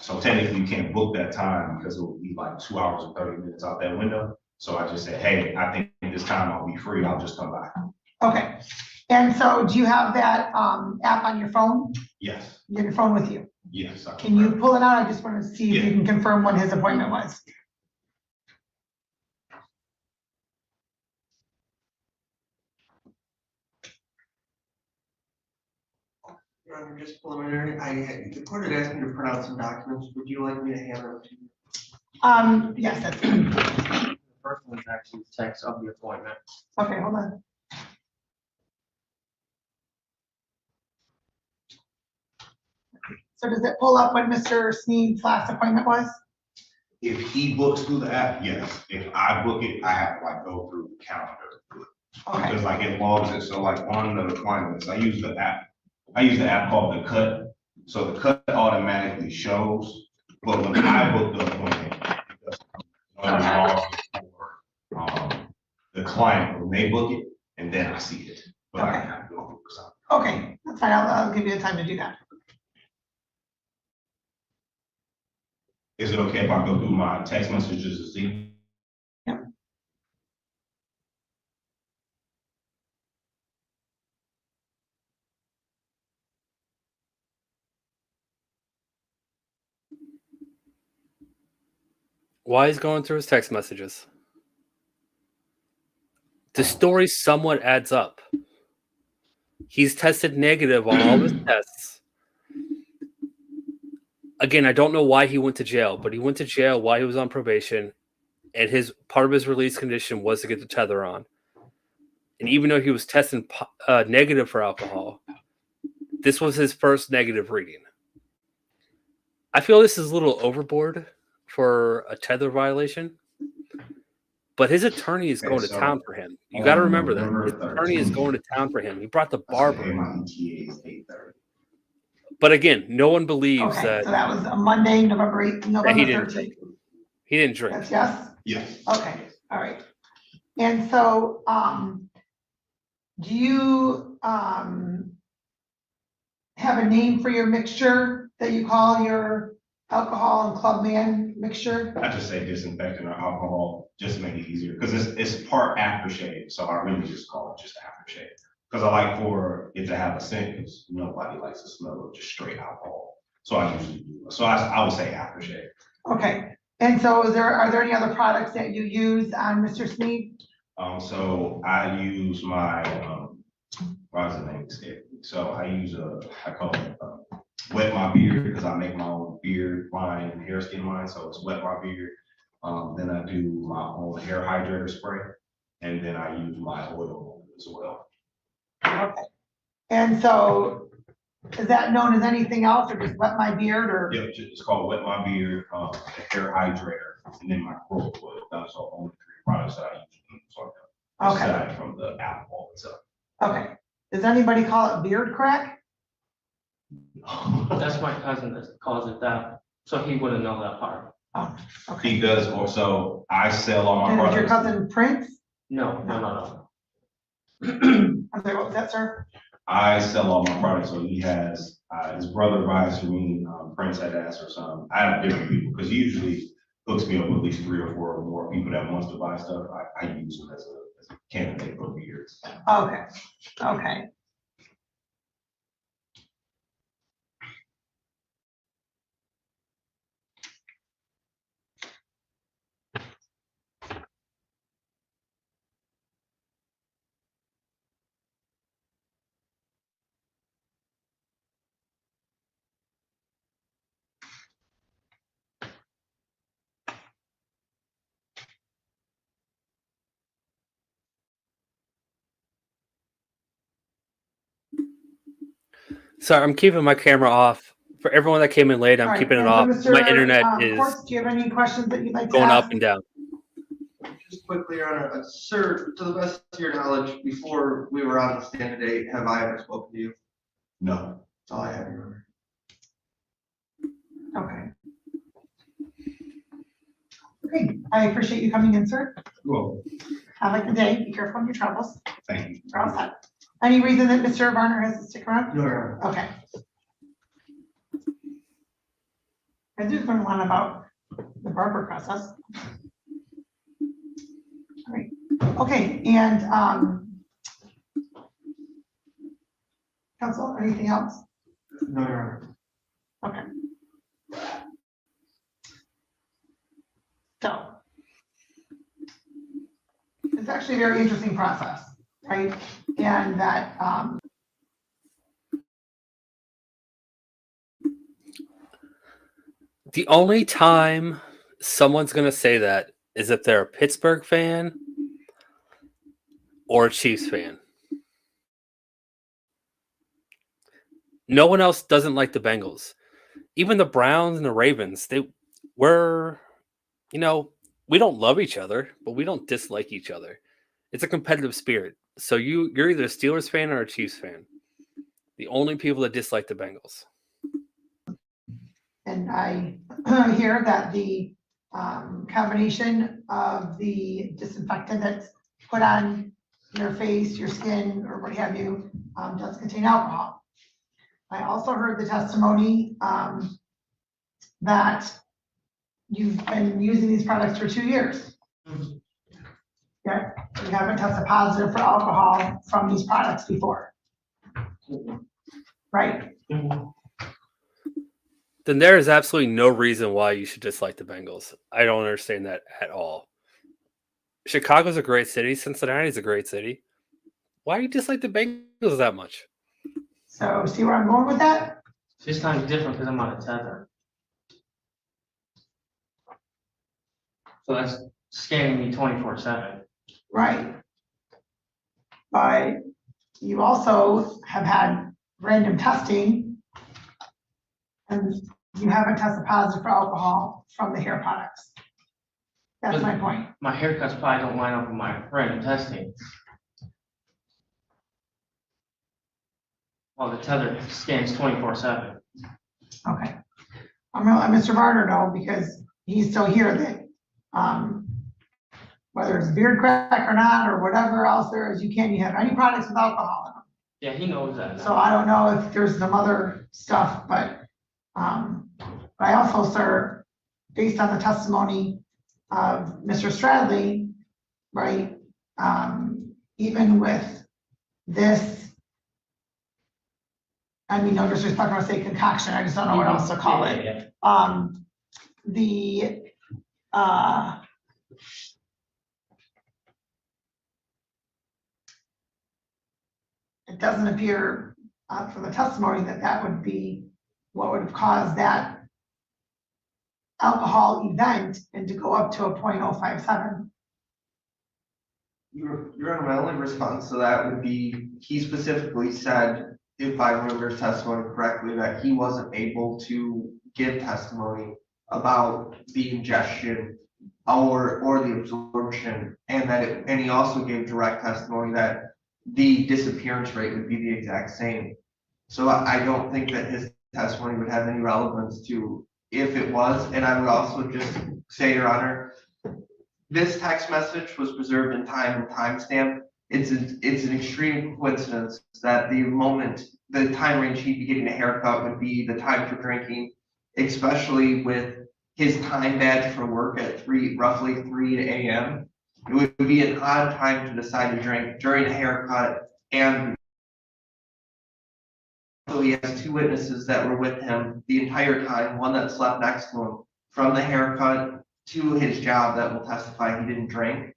So technically you can't book that time because it would be like 2 hours and 30 minutes out that window. So I just said, hey, I think this time I'll be free. I'll just come by. Okay. And so do you have that app on your phone? Yes, You have your phone with you? yes. Can you pull it out? I just want to see if you Yeah. can confirm when his appointment was. Your Honor, just preliminary, the court had asked me to print out some documents. Would you like me to hand them to you? Yes, that's The first one's actually the text of the appointment. okay. Hold on. So does it pull up when Mr. Sneed's last appointment was? If he books through the app, yes. If I book it, I have to like go through the calendar. Okay. Because like it logs it, so like on the appointments, I use the app called The Cut. So The Cut automatically shows, but when I book the appointment, it doesn't for the client when they book it, and then I see it. But I have to go through something. Okay, that's fine. I'll give you the time to do that. Is it okay if I go through my text messages to see? Why he's going through his text messages? The story somewhat adds up. He's tested negative on all his tests. Again, I don't know why he went to jail, but he went to jail while he was on probation, and part of his release condition was to get the tether on. And even though he was testing negative for alcohol, this was his first negative reading. I feel this is a little overboard for a tether violation, but his attorney is going to town for him. You got to remember that. His attorney is going to town for him. He brought the Barber. But again, no one believes Okay, that. so that was a Monday, November 13th. He didn't drink. That's yes? Yes. Okay, all right. And so, do you have a name for your mixture that you call your alcohol and Clubman mixture? I just say disinfectant or alcohol, just to make it easier, because it's part aftershave, so I really just call it just aftershave. Because I like for it to have a scent, because nobody likes the smell of just straight alcohol. So I usually do, so I would say aftershave. Okay, and so are there any other products that you use on Mr. Sneed? So I use my, what was the name escaping me? So I use I call it Wet My Beard, because I make my own beard line and hair skin line, so it's Wet My Beard. Then I do my own hair hydrator spray, and then I use my oil as well. Okay. And so is that known as anything else or just Wet My Beard or? Yeah, it's called Wet My Beard, the hair hydrator, and then my growth oil. Those are only 3 products that I use. So Okay. aside from the alcohol itself. Okay. Does anybody call it beard crack? That's my cousin that calls it that, so he wouldn't know that part. Oh, okay. He does also, I sell all my And is products. your cousin Prince? No. I'm sorry, what was that, sir? I sell all my products, so he has, his brother buys for me, Prince had asked for some. I have different people, because he usually hooks me up with at least 3 or 4 or more people that wants to buy stuff. I use them as a candidate for beards. Okay, okay. Sorry, I'm keeping my camera off. For everyone that came in late, I'm All right, keeping it and so off. Mr. My internet is Quartz, do you have any questions that you'd like to going ask? up and down. Just quickly, Your Honor, sir, to the best of your knowledge, before we were on the stand today, have I ever spoken to you? No, that's all I have, Your Honor. Okay. Okay, I appreciate you coming in, sir. Well, Have a good day. Be careful on your travels. thank you. We're all set. Any reason that Mr. Varner has to stick around? No, Your Honor. Okay. I just learned one about the Barber process. All right, okay, and, counsel, anything else? No, Your Honor. Okay. So. It's actually a very interesting process, right? And that, The only time someone's going to say that is if they're a Pittsburgh fan or a Chiefs fan. No one else doesn't like the Bengals. Even the Browns and the Ravens, we don't love each other, but we don't dislike each other. It's a competitive spirit. So you're either a Steelers fan or a Chiefs fan. The only people that dislike the Bengals. and I hear that the combination of the disinfectant that's put on your face, your skin, or what have you, does contain alcohol. I also heard the testimony that you've been using these products for 2 years. Yeah, you haven't tested positive for alcohol from these products before. Right, Then there is absolutely no reason why you should dislike the Bengals. I don't understand that at all. Chicago's a great city. Cincinnati's a great city. Why do you dislike the Bengals that much? so see where I'm going with that? This time's different because I'm on a tether. So that's scanning me 24/7. Right. But you also have had random testing and you haven't tested positive for alcohol from the hair products. That's my point. My haircuts probably don't line up with my random testing. Well, the tether scans 24/7. Okay. I'm gonna let Mr. Varner know because he's still here that, whether it's beard crack or not, or whatever else there is, you can't have any products with alcohol in them. Yeah, he knows that. So I don't know if there's some other stuff, but I also, sir, based on the testimony of Mr. Stradley, right, even with this, I mean, no disrespect when I say concoction, I just don't know what else to call it. Yeah. It doesn't appear from the testimony that that would be what would have caused that alcohol event and to go up to a 0.057. Your Honor, my only response to that would be, he specifically said, if I remember his testimony correctly, that he wasn't able to give testimony about the ingestion or the absorption, and he also gave direct testimony that the disappearance rate would be the exact same. So I don't think that his testimony would have any relevance to if it was, and I would also just say, Your Honor, this text message was preserved in time and timestamp. It's an extreme coincidence that the time range he'd be getting a haircut would be the time for drinking, especially with his time badge for work at roughly 3 a.m. It would be an odd time to decide to drink during a haircut, and so he has 2 witnesses that were with him the entire time, one that slept next to him from the haircut to his job that will testify he didn't drink.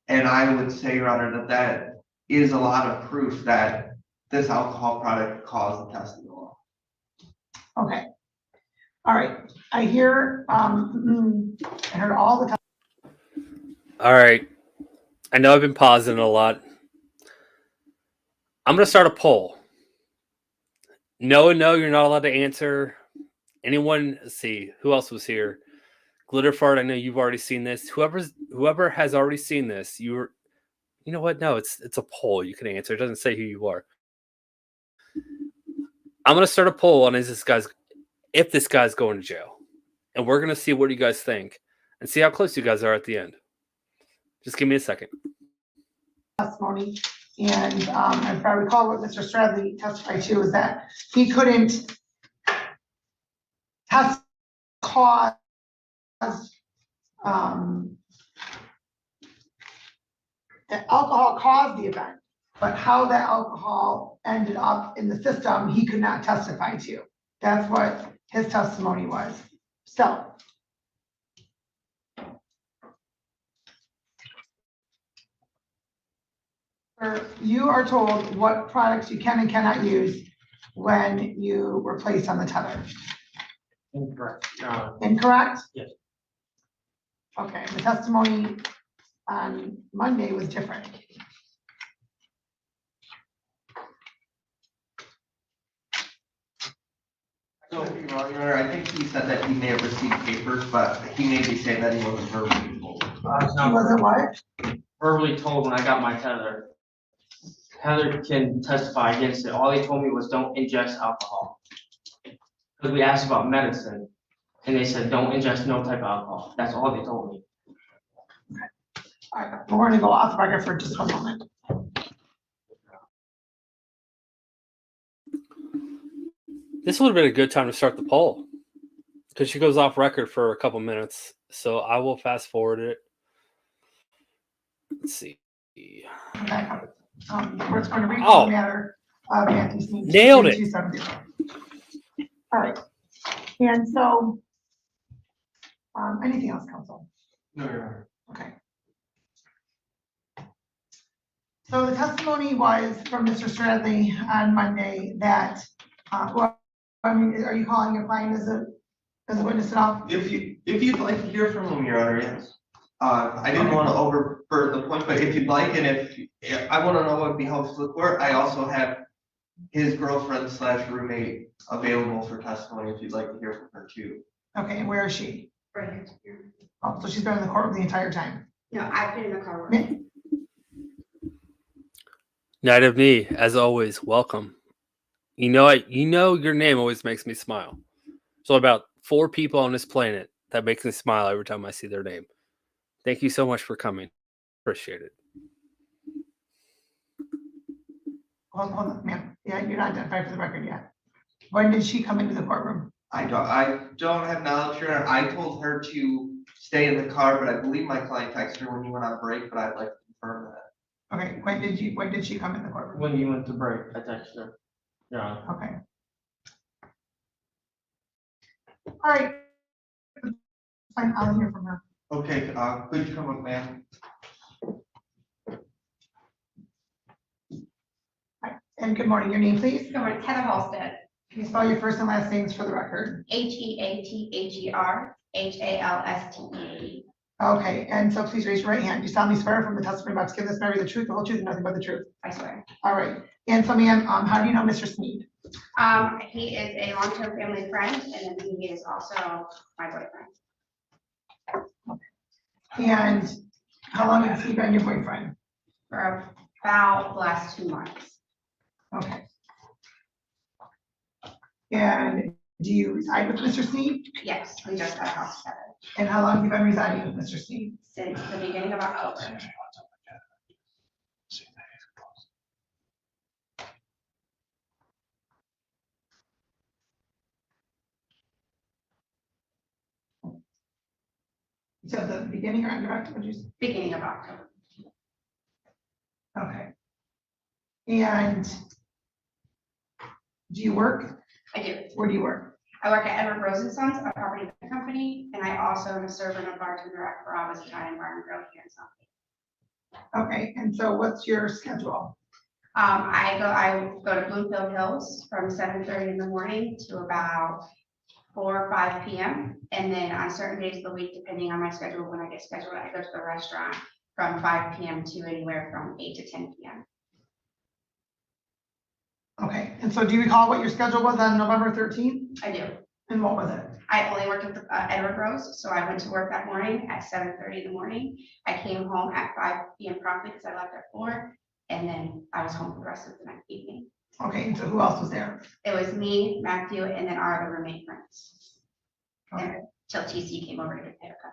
And I would say, Your Honor, that is a lot of proof that this alcohol product caused the testing along. Okay. All right. I hear, I heard all the time. All right. I know I've been pausing a lot. I'm going to start a poll. No, you're not allowed to answer. Anyone, let's see, who else was here? Glitterfart, I know you've already seen this. Whoever has already seen this, you know what? No, it's a poll. You can answer. It doesn't say who you are. I'm gonna start a poll on if this guy's going to jail, and we're gonna see what you guys think and see how close you guys are at the end. Just give me a second. Testimony, and if I recall what Mr. Stradley testified to is that he couldn't test cause that alcohol caused the event, but how that alcohol ended up in the system, he could not testify to. That's what his testimony was. So. You are told what products you can and cannot use when you were placed on the tether. Incorrect. Incorrect? Yes. Okay, the testimony on Monday was different. So, Your Honor, I think he said that he may have received papers, but he may be saying that he wasn't verbally told. He wasn't what? Verbally told when I got my tether. Heather can testify against it. All they told me was don't ingest alcohol. Because we asked about medicine, and they said don't ingest no type of alcohol. That's all they told me. All right, we're gonna go off the record for just one moment. This would have been a good time to start the poll because she goes off record for a couple minutes. So I will fast forward it. Let's see. Okay. Court's going to recall the matter of Anthony Sneed. Nailed it. 270. All right. And so, anything else, counsel? No, Your Honor. Okay. So the testimony was from Mr. Stradley on Monday that, well, I mean, are you calling your client as a witness at all? If you'd like to hear from him, Your Honor, yes. I didn't want to overburden the point, but if you'd like, and if I want to know what would be helpful to the court, I also have his girlfriend / roommate available for testimony if you'd like to hear from her too. Okay, and where is she? Right here. Oh, so she's been in the courtroom the entire time. No, I've been in the car with him. Night of me, as always, welcome. You know your name always makes me smile. So about 4 people on this planet that makes me smile every time I see their name. Thank you so much for coming. Appreciate it. Hold on, ma'am. Yeah, you're not identified for the record yet. When did she come into the courtroom? I don't have knowledge, Your Honor. I told her to stay in the car, but I believe my client texted her when you went on break, but I'd like to confirm that. Okay, when did she come in the courtroom? When you went to break, I texted her. Yeah. Okay. All right. Fine, I'll hear from her. Okay, could you come up, ma'am? Hi, and good morning. Your name, please? Good morning, Heather Halstead, Can you spell your first and last names for the record? HeatheherHalstead. Okay, and so please raise your right hand. You solemnly swear from the testimony about to give this Mary the truth, the whole truth, and nothing but the truth. I swear. All right. And so, ma'am, how do you know Mr. Sneed? He is a long-term family friend, and then he is also my boyfriend. And how long has he been your boyfriend? For about the last 2 months. Okay. And do you reside with Mr. Sneed? Yes, we just got a house together And how long have you been residing with Mr. Sneed? since the beginning of October. So the beginning or end of October? Beginning of October. Okay. And do you work? I do. Where do you work? I work at Edward Rose and Sons, a property company, and I also am a server and a bartender at Bravo's Italian Bar and Grill here in South. Okay, and so what's your schedule? I go to Bloomfield Hills from 7:30 in the morning to about 4 or 5 p.m. And then on certain days of the week, depending on my schedule, when I get scheduled, I go to the restaurant from 5 p.m. to anywhere from 8 to 10 p.m. Okay, and so do you recall what your schedule was on November 13th? I do. And what was it? I only worked at Edward Rose, so I went to work that morning at 7:30 in the morning. I came home at 5 p.m. promptly because I left at 4, and then I was home for the rest of the night evening. Okay, and so who else was there? It was me, Matthew, and then our other roommate friends. Okay. And till TC came over to get the haircut.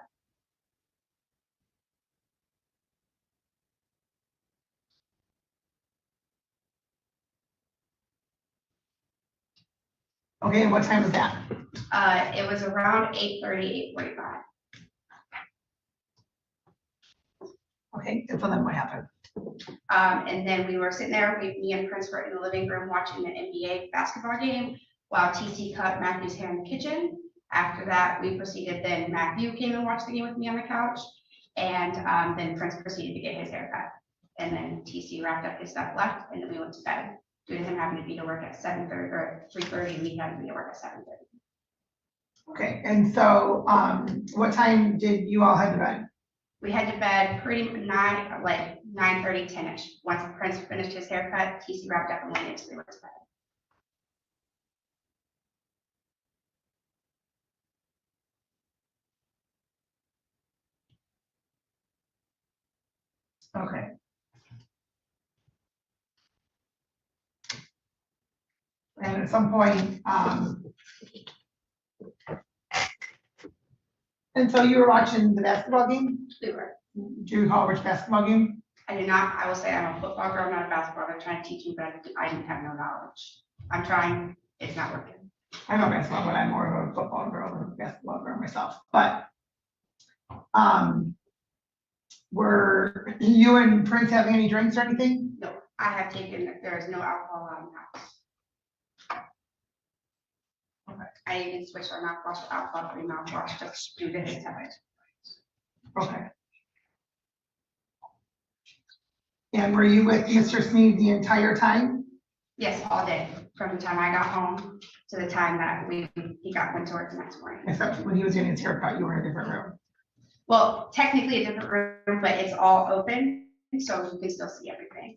Okay, and what time was that? It was around 8:30, 8:45. Okay, and so then what happened? And then we were sitting there, me and Prince were in the living room watching the NBA basketball game while TC cut Matthew's hair in the kitchen. After that, we proceeded, then Matthew came and watched the game with me on the couch. And then Prince proceeded to get his hair cut. And then TC wrapped up his stuff, left, and then we went to bed. Due to him having to be to work at 7:30 or 3:30, we had to be to work at 7:30. Okay, and so, what time did you all head to bed? We had to bed pretty like 9:30, 10-ish. Once Prince finished his haircut, TC wrapped up and went into the bed. Okay. And at some point, and so you were watching the basketball game? We were. Do you recall which basketball game? I do not, I will say I'm a football girl, not a basketball. They're trying to teach me, but I didn't have no knowledge. I'm trying, it's not working. I know basketball, but I'm more of a football girl than a basketball girl myself, but were you and Prince having any drinks or anything? No, I have taken, there is no alcohol allowed in the house. Okay. I even switched our mouthwash to alcohol-free mouthwash just due to his habit. Okay. And were you with Mr. Sneed the entire time? Yes, all day, from the time I got home to the time that he went to work the next morning. Except when he was getting his haircut, you were in a different room. Well, technically a different room, but it's all open, so you can still see everything.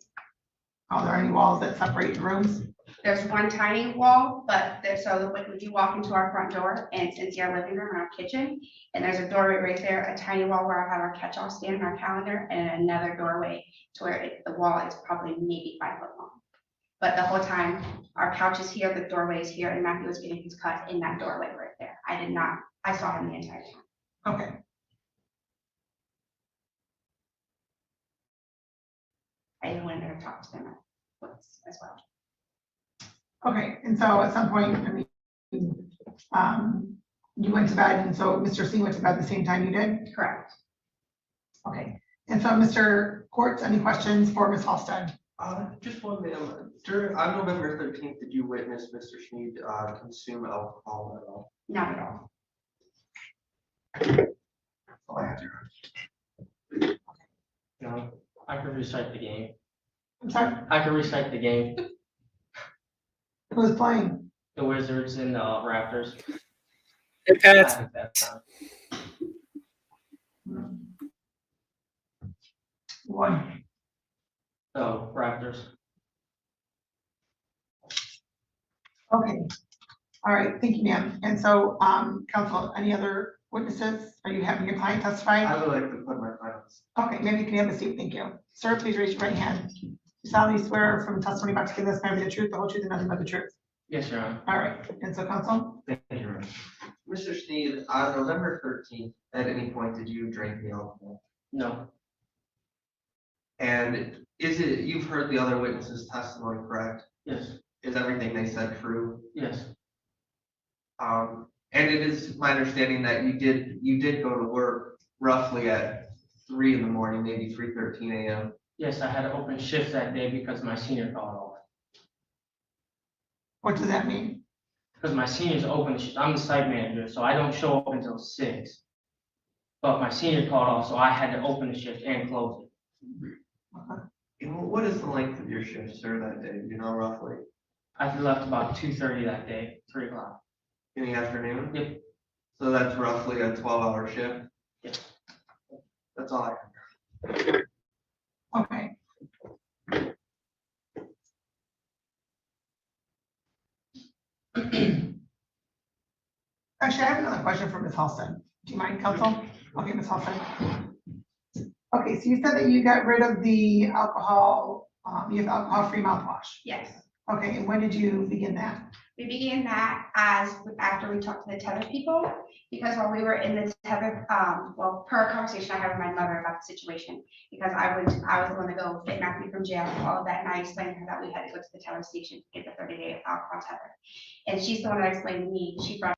Are there any walls that separate the rooms? There's one tiny wall, but there's, so like if you walk into our front door and it's into our living room and our kitchen, and there's a doorway right there, a tiny wall where I have our catch-all stand and our calendar, and another doorway to where the wall is probably maybe 5 foot long. But the whole time, our couch is here, the doorway is here, and Matthew was getting his cut in that doorway right there. I saw him the entire time. Okay. I even went there and talked to them as well. Okay, and so at some point, I mean, you went to bed, and so Mr. C went to bed the same time you did? Correct. Okay, and so Mr. Quartz, any questions for Ms. Halsted? Just one, ma'am. On November 13th, did you witness Mr. Schneed consume alcohol at all? Not at all. Oh, I have to. No, I could recite the game. I'm sorry, I could recite the game. who was playing? The Wizards and the Raptors. Hey, I Pat. had that time. One. So Raptors. Okay, all right, thank you, ma'am. And so, counsel, any other witnesses? Are you having your client testify? I would like to put my clients. Okay, maybe you can have a seat, thank you. Sir, please raise your right hand. You solemnly swear from testimony about to give this matter the truth, the whole truth, and nothing but the truth. Yes, Your Honor. All right, and so counsel? Thank you, Your Honor. Mr. Schneed, on November 13th, at any point did you drink the alcohol? No. And you've heard the other witnesses' testimony, correct? Yes. Is everything they said true? Yes. And it is my understanding that you did go to work roughly at 3 in the morning, maybe 3:13 a.m. Yes, I had an open shift that day because my senior called off. What does that mean? Because my senior's open shift. I'm the site manager, so I don't show up until 6. But my senior called off, so I had to open the shift and close it. And what is the length of your shift, sir, that day? Do you know roughly? I left about 2:30 that day, 3 o'clock. In the afternoon? Yep. So that's roughly a 12-hour shift? Yes. That's all I can. Okay. Actually, I have another question for Ms. Halsted. Do you mind, counsel? Okay, Ms. Halsted. Okay, so you said that you got rid of the alcohol, you have alcohol-free mouthwash. Yes. Okay, and when did you begin that? We began that after we talked to the tether people, because while we were in the tether, well, per conversation I had with my mother about the situation, because I was the one to go get Matthew from jail and all of that, and I explained to her that we had to go to the tether station to get the 30-day alcohol tether. And she's the one that explained to me, she brought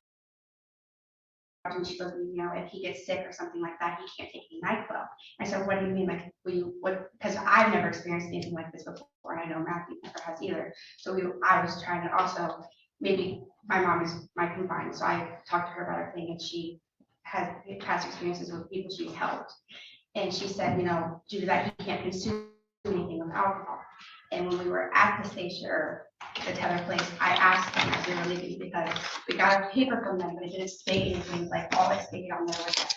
and she goes, you know, if he gets sick or something like that, he can't take any NyQuil. I said, what do you mean? Like, what? Because I've never experienced anything like this before, and I know Matthew never has either. So I was trying to also, maybe my mom is my confined, so I talked to her about everything, and she has past experiences with people she's helped. And she said, you know, due to that, he can't consume anything with alcohol. And when we were at the station or the tether place, I asked them as they were leaving, because we got a paper from them, but it didn't state anything. Like, all it stated on there was that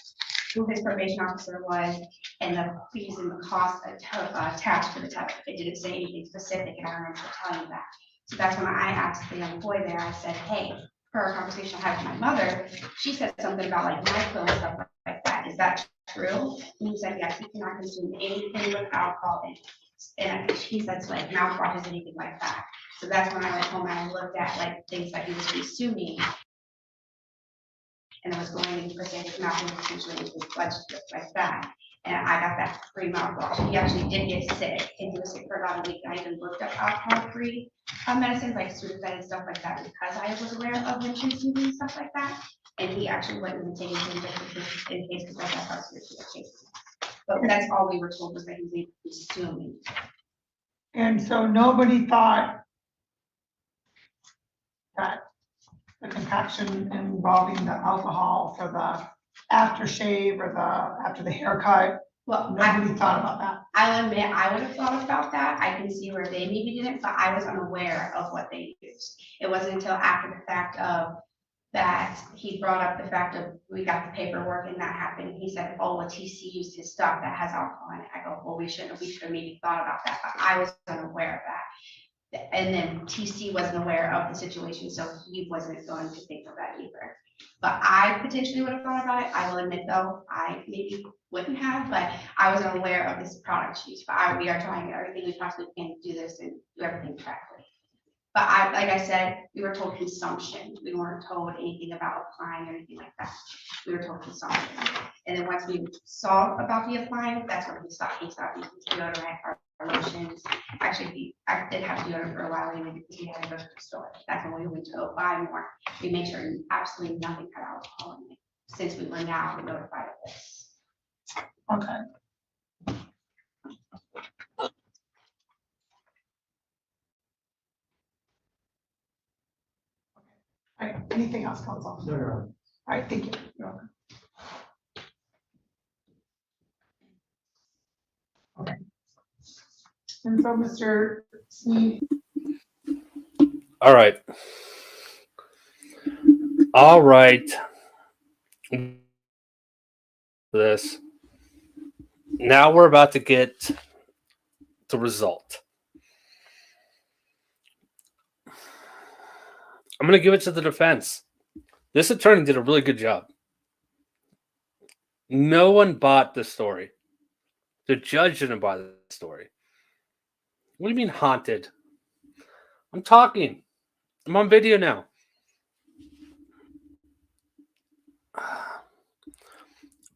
who his probation officer was and the fees and the costs attached to the tether. It didn't say anything specific, and I remember telling you that. So that's when I asked the young boy there, I said, hey, per a conversation I had with my mother, she said something about like NyQuil and stuff like that. Is that true? And he said, yes, he cannot consume anything with alcohol in it. And he said, like mouthwashes, anything like that. So that's when I went home and I looked at like things that he was consuming. And I was going in for his mouth and potentially into his blood like that. And I got that free mouthwash. He actually did get sick, and he was sick for about a week. I even looked up alcohol-free medicines like Sudafed and stuff like that, because I was aware of him consuming stuff like that. And he actually went and taken things in case, because that's how serious he was. But that's all we were told, was that he was consuming. And so nobody thought that the concoction involving the alcohol for the aftershave or after the haircut, Well, nobody thought about that. I'll admit, I would have thought about that. I can see where they maybe didn't, but I was unaware of what they used. It wasn't until after the fact of that he brought up the fact of we got the paperwork and that happened. He said, oh, well, TC used his stuff that has alcohol in it. I go, well, we should have maybe thought about that, but I was unaware of that. And then TC wasn't aware of the situation, so he wasn't going to think of that either. But I potentially would have thought about it. I will admit though, I maybe wouldn't have, but I wasn't aware of this product use. But we are trying everything we possibly can to do this and do everything correctly. But like I said, we were told consumption. We weren't told anything about applying or anything like that. We were told consumption. And then once we saw about the applying, that's when he stopped using deodorant or lotions. Actually, I did have deodorant for a while anyway, because we had to go to the store. That's when we went to go buy more. We made sure absolutely nothing had alcohol in it, since we were now notified of this. Okay. All right, anything else, council? No, no. All right, thank you. You're welcome. Okay. And so, Mr. Sneed. All right. All right. This. Now we're about to get the result. I'm going to give it to the defense. This attorney did a really good job. No one bought the story. The judge didn't buy the story. What do you mean haunted? I'm talking. I'm on video now.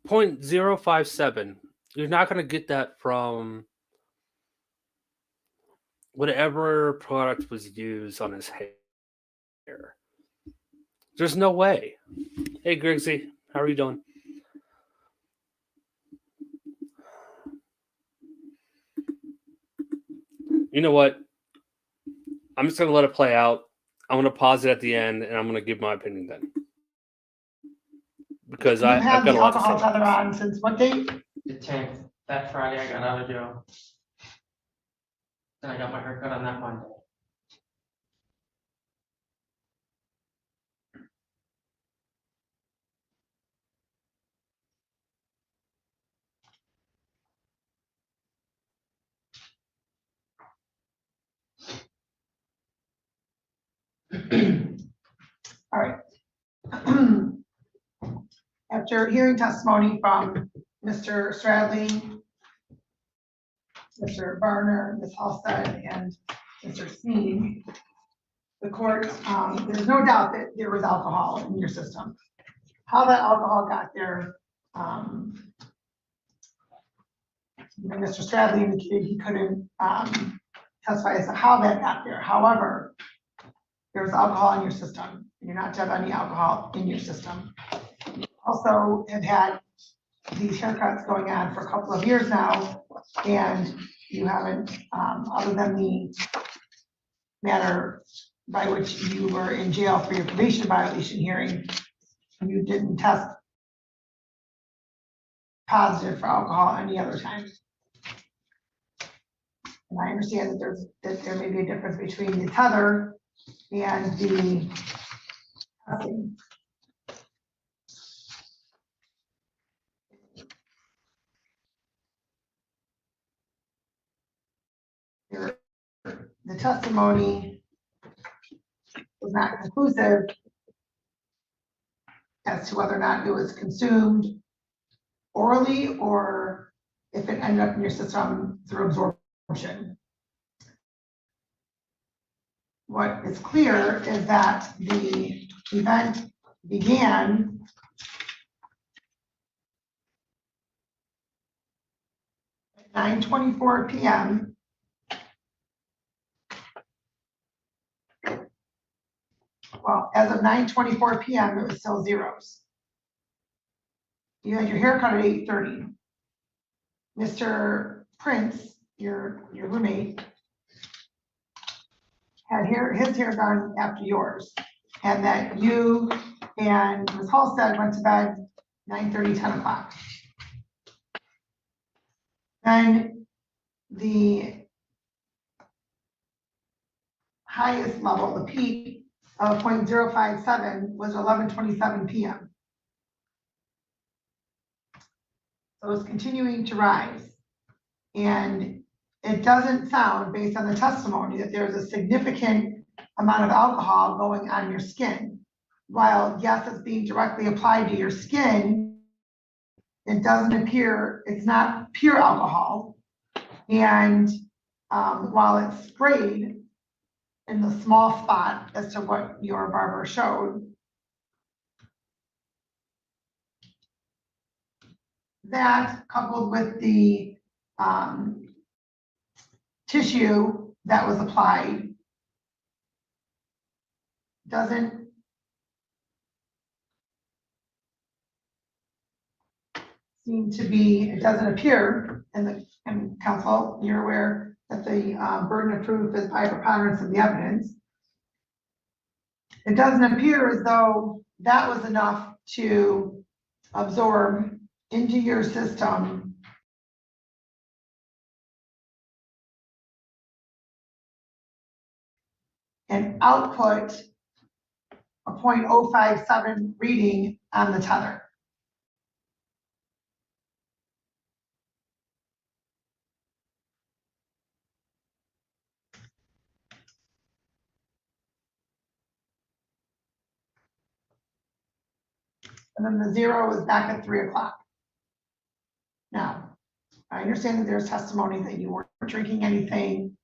.057. You're not going to get that from whatever product was used on his hair. There's no way. Hey, Griggsy, how are you doing? You know what? I'm just going to let it play out. I'm going to pause it at the end, and I'm going to give my opinion then. Because You've I've had got the a lot to alcohol say. tether on since what date? The 10th, that Friday I got out of jail. Then I got my haircut on that Monday. All right. After hearing testimony from Mr. Stradling, Mr. Barner, Ms. Halstead, and Mr. Sneed, the court, there's no doubt that there was alcohol in your system. How that alcohol got there, Mr. Stradley indicated he couldn't testify as to how that got there. However, there's alcohol in your system. You're not to have any alcohol in your system. You also have had these haircuts going on for a couple of years now, and you haven't, other than the matter by which you were in jail for your probation violation hearing, you didn't test positive for alcohol any other time. And I understand that there may be a difference between the tether and the testing. The testimony was not conclusive as to whether or not it was consumed orally or if it ended up in your system through absorption. What is clear is that the event began at 9:24 p.m. Well, as of 9:24 p.m., it was still zeros. You had your haircut at 8:30. Mr. Prince, your roommate, had his hair done after yours, and that you and Ms. Halstead went to bed 9:30, 10 o'clock. Then the highest level, the peak of 0.057 was 11:27 p.m. So it's continuing to rise. And it doesn't sound, based on the testimony, that there's a significant amount of alcohol going on your skin. While yes, it's being directly applied to your skin, it doesn't appear, it's not pure alcohol. And while it's sprayed in the small spot as to what your barber showed, that coupled with the tissue that was applied doesn't seem to be, it doesn't appear, and counsel, you're aware that the burden of proof is by preponderance of the evidence. It doesn't appear as though that was enough to absorb into your system and output a 0.057 reading on the tether. And then the zero is back at 3 o'clock. Now, I understand that there's testimony that you weren't drinking anything.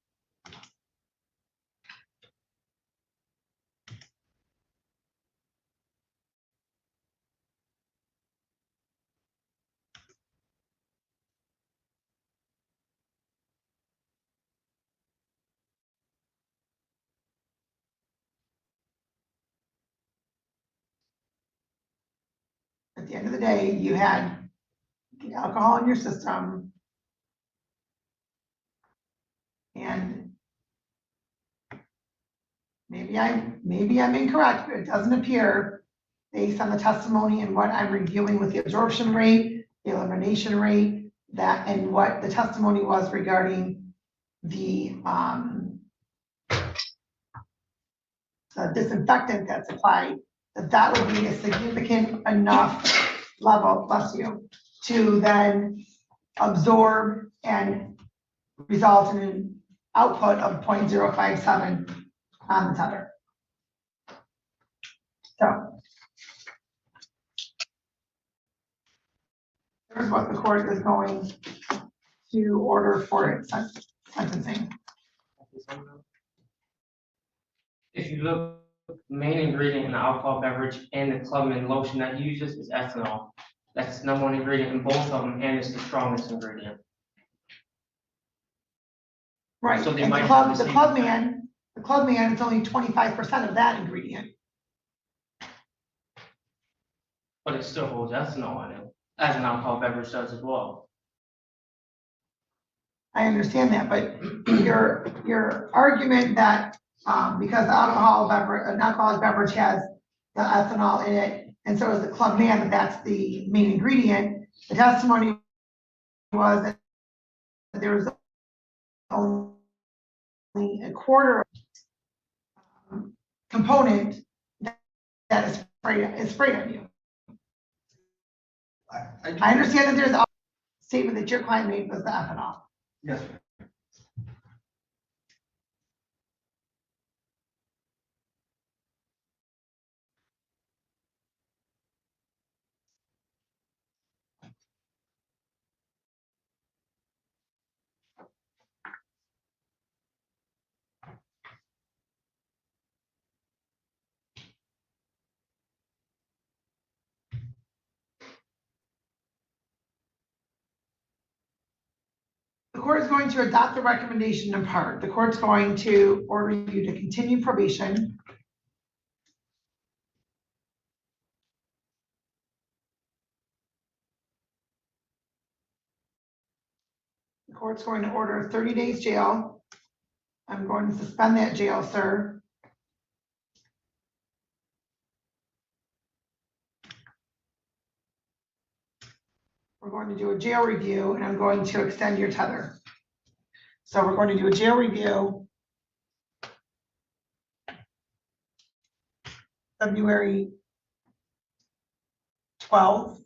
At the end of the day, you had the alcohol in your system, and maybe I'm incorrect, but it doesn't appear, based on the testimony and what I'm reviewing with the absorption rate, the elimination rate, that, and what the testimony was regarding the disinfectant that's applied, that would be a significant enough level, bless you, to then absorb and result in an output of 0.057 on the tether. So here's what the court is going to order for its sentencing. If you look, main ingredient in the alcohol beverage and the Clubman lotion that he uses is ethanol. That's the number one ingredient in both of them, and it's the strongest ingredient. Right, So they and might have the the same Club Man, it's only 25% of that ingredient. But it still holds ethanol in it, as an alcohol beverage does as well. I understand that, but your argument that, because an alcoholic beverage has the ethanol in it, and so is the Club Man, that's the main ingredient. The testimony was that there was only a quarter component that is sprayed on you. I understand that there's a statement that your client made was the ethanol. Yes. The court is going to adopt the recommendation in part. The court's going to order you to continue probation. The court's going to order 30 days jail. I'm going to suspend that jail, sir. We're going to do a jail review, and I'm going to extend your tether. So we're going to do a jail review February 12th.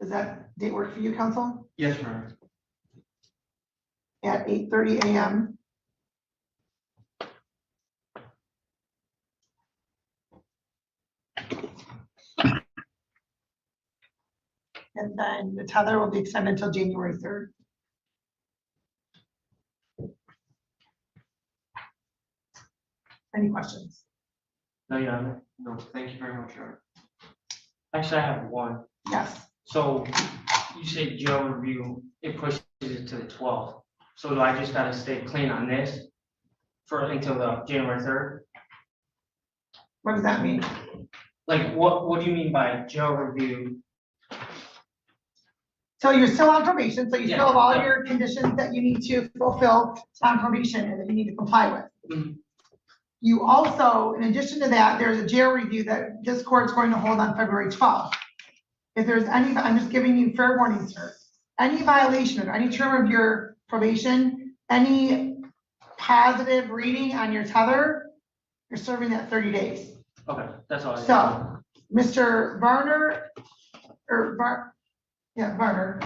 Does that date work for you, counsel? Yes, ma'am. At 8:30 a.m. And then the tether will be extended until January 3rd. Any questions? No, yeah, no, thank you very much, Your Honor. Actually, I have one. Yes. So you say jail review, it pushes it to the 12th. So do I just gotta stay clean on this until the January 3rd? What does that mean? Like, what do you mean by jail review? So you're still on probation, so you still have all Yeah. your conditions that you need to fulfill on probation and that you need to comply with. Mhm. You also, in addition to that, there's a jail review that this court's going to hold on February 12th. If there's any, I'm just giving you fair warning, sir. Any violation of any term of your probation, any positive reading on your tether, you're serving that 30 days. Okay, that's all. So, Mr. Varner, Varner,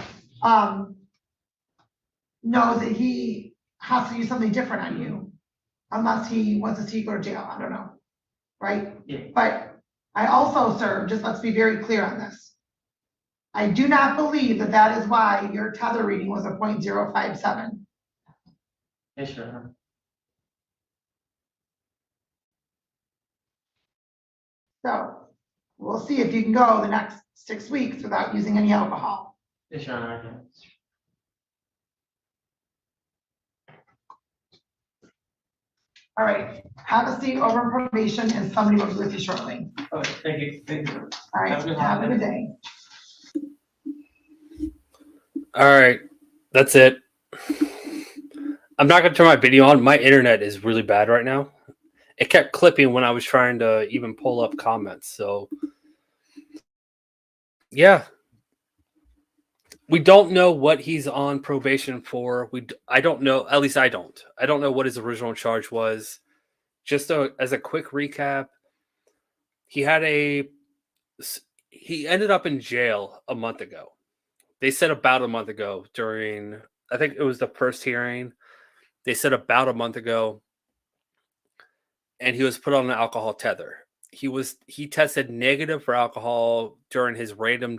knows that he has to do something different on you, unless he wants to see you go to jail, I don't know, right? Yeah. But I also, sir, just let's be very clear on this. I do not believe that that is why your tether reading was a 0.057. Yes, sure. So we'll see if you can go the next 6 weeks without using any alcohol. Yes, Your Honor, I can. All right, have a seat over in probation and somebody will be with you shortly. Okay, thank you. Thank you. All right, Have a good have a good day. All right, that's it. I'm not going to turn my video on. My internet is really bad right now. It kept clipping when I was trying to even pull up comments. So, yeah. We don't know what he's on probation for. I don't know. At least I don't. I don't know what his original charge was. Just as a quick recap, he ended up in jail a month ago. They said about a month ago during, I think it was the first hearing. They said about a month ago, and he was put on an alcohol tether. He tested negative for alcohol during his random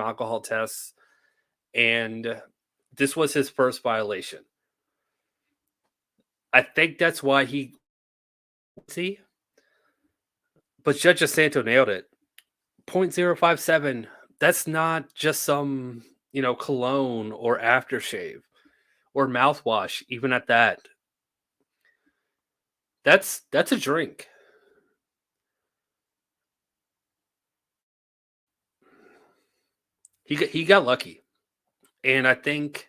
alcohol tests, and this was his first violation. I think that's why he see. But Judge DiSanto nailed it. 0.057. That's not just some, cologne or aftershave or mouthwash, even at that. That's a drink. He got lucky. And I think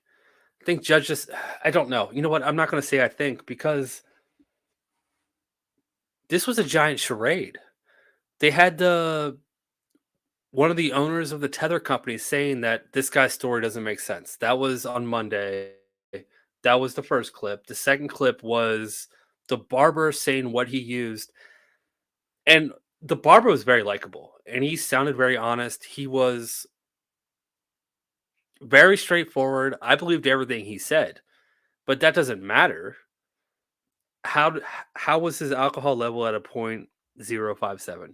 Judge just I don't know. You know what? I'm not going to say I think, because this was a giant charade. They had one of the owners of the tether company saying that this guy's story doesn't make sense. That was on Monday. That was the first clip. The second clip was the barber saying what he used. And the barber was very likable and he sounded very honest. He was very straightforward. I believed everything he said, but that doesn't matter. How was his alcohol level at a 0.057?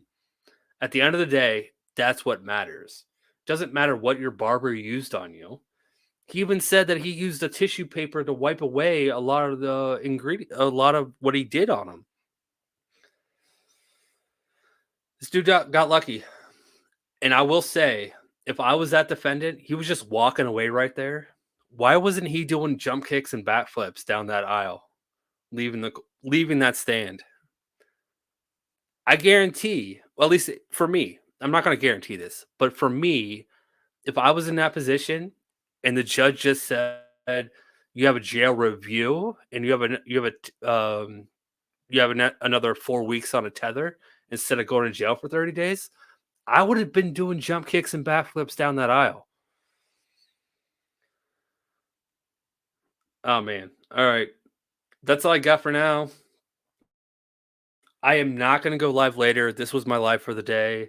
At the end of the day, that's what matters. Doesn't matter what your barber used on you. He even said that he used a tissue paper to wipe away a lot of the a lot of what he did on him. This dude got lucky. And I will say, if I was that defendant, he was just walking away right there. Why wasn't he doing jump kicks and backflips down that aisle, leaving that stand? I guarantee, well, at least for me, I'm not going to guarantee this, but for me, if I was in that position and the judge just said you have a jail review and you have another 4 weeks on a tether instead of going to jail for 30 days, I would have been doing jump kicks and backflips down that aisle. Oh man. All right. That's all I got for now. I am not going to go live later. This was my live for the day.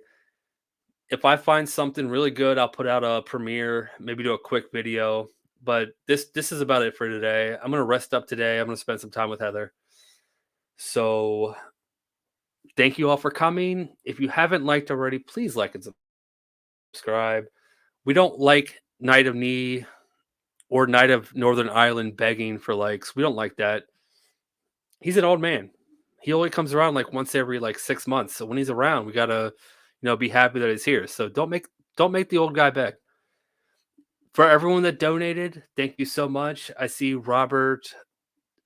If I find something really good, I'll put out a premiere, maybe do a quick video. But this is about it for today. I'm going to rest up today. I'm going to spend some time with Heather. So thank you all for coming. If you haven't liked already, please like and subscribe. We don't like Night of Knee or Night of Northern Ireland begging for likes. We don't like that. He's an old man. He only comes around like once every 6 months. So when he's around, we gotta, be happy that he's here. So don't make the old guy beg. For everyone that donated, thank you so much. I see Robert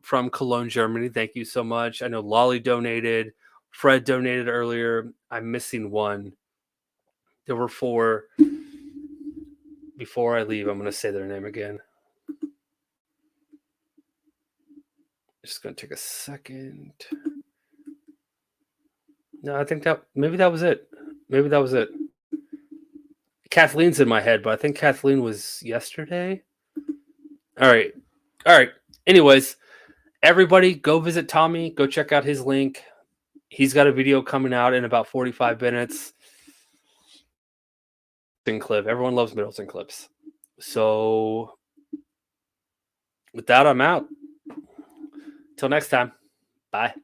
from Cologne, Germany. Thank you so much. I know Lolly donated. Fred donated earlier. I'm missing one. There were 4. Before I leave, I'm going to say their name again. Just going to take a second. No, I think maybe that was it. Kathleen's in my head, but I think Kathleen was yesterday. All right. Anyways, everybody go visit Tommy. Go check out his link. He's got a video coming out in about 45 minutes. Clip. Everyone loves Middleton clips. So with that, I'm out. Till next time. Bye.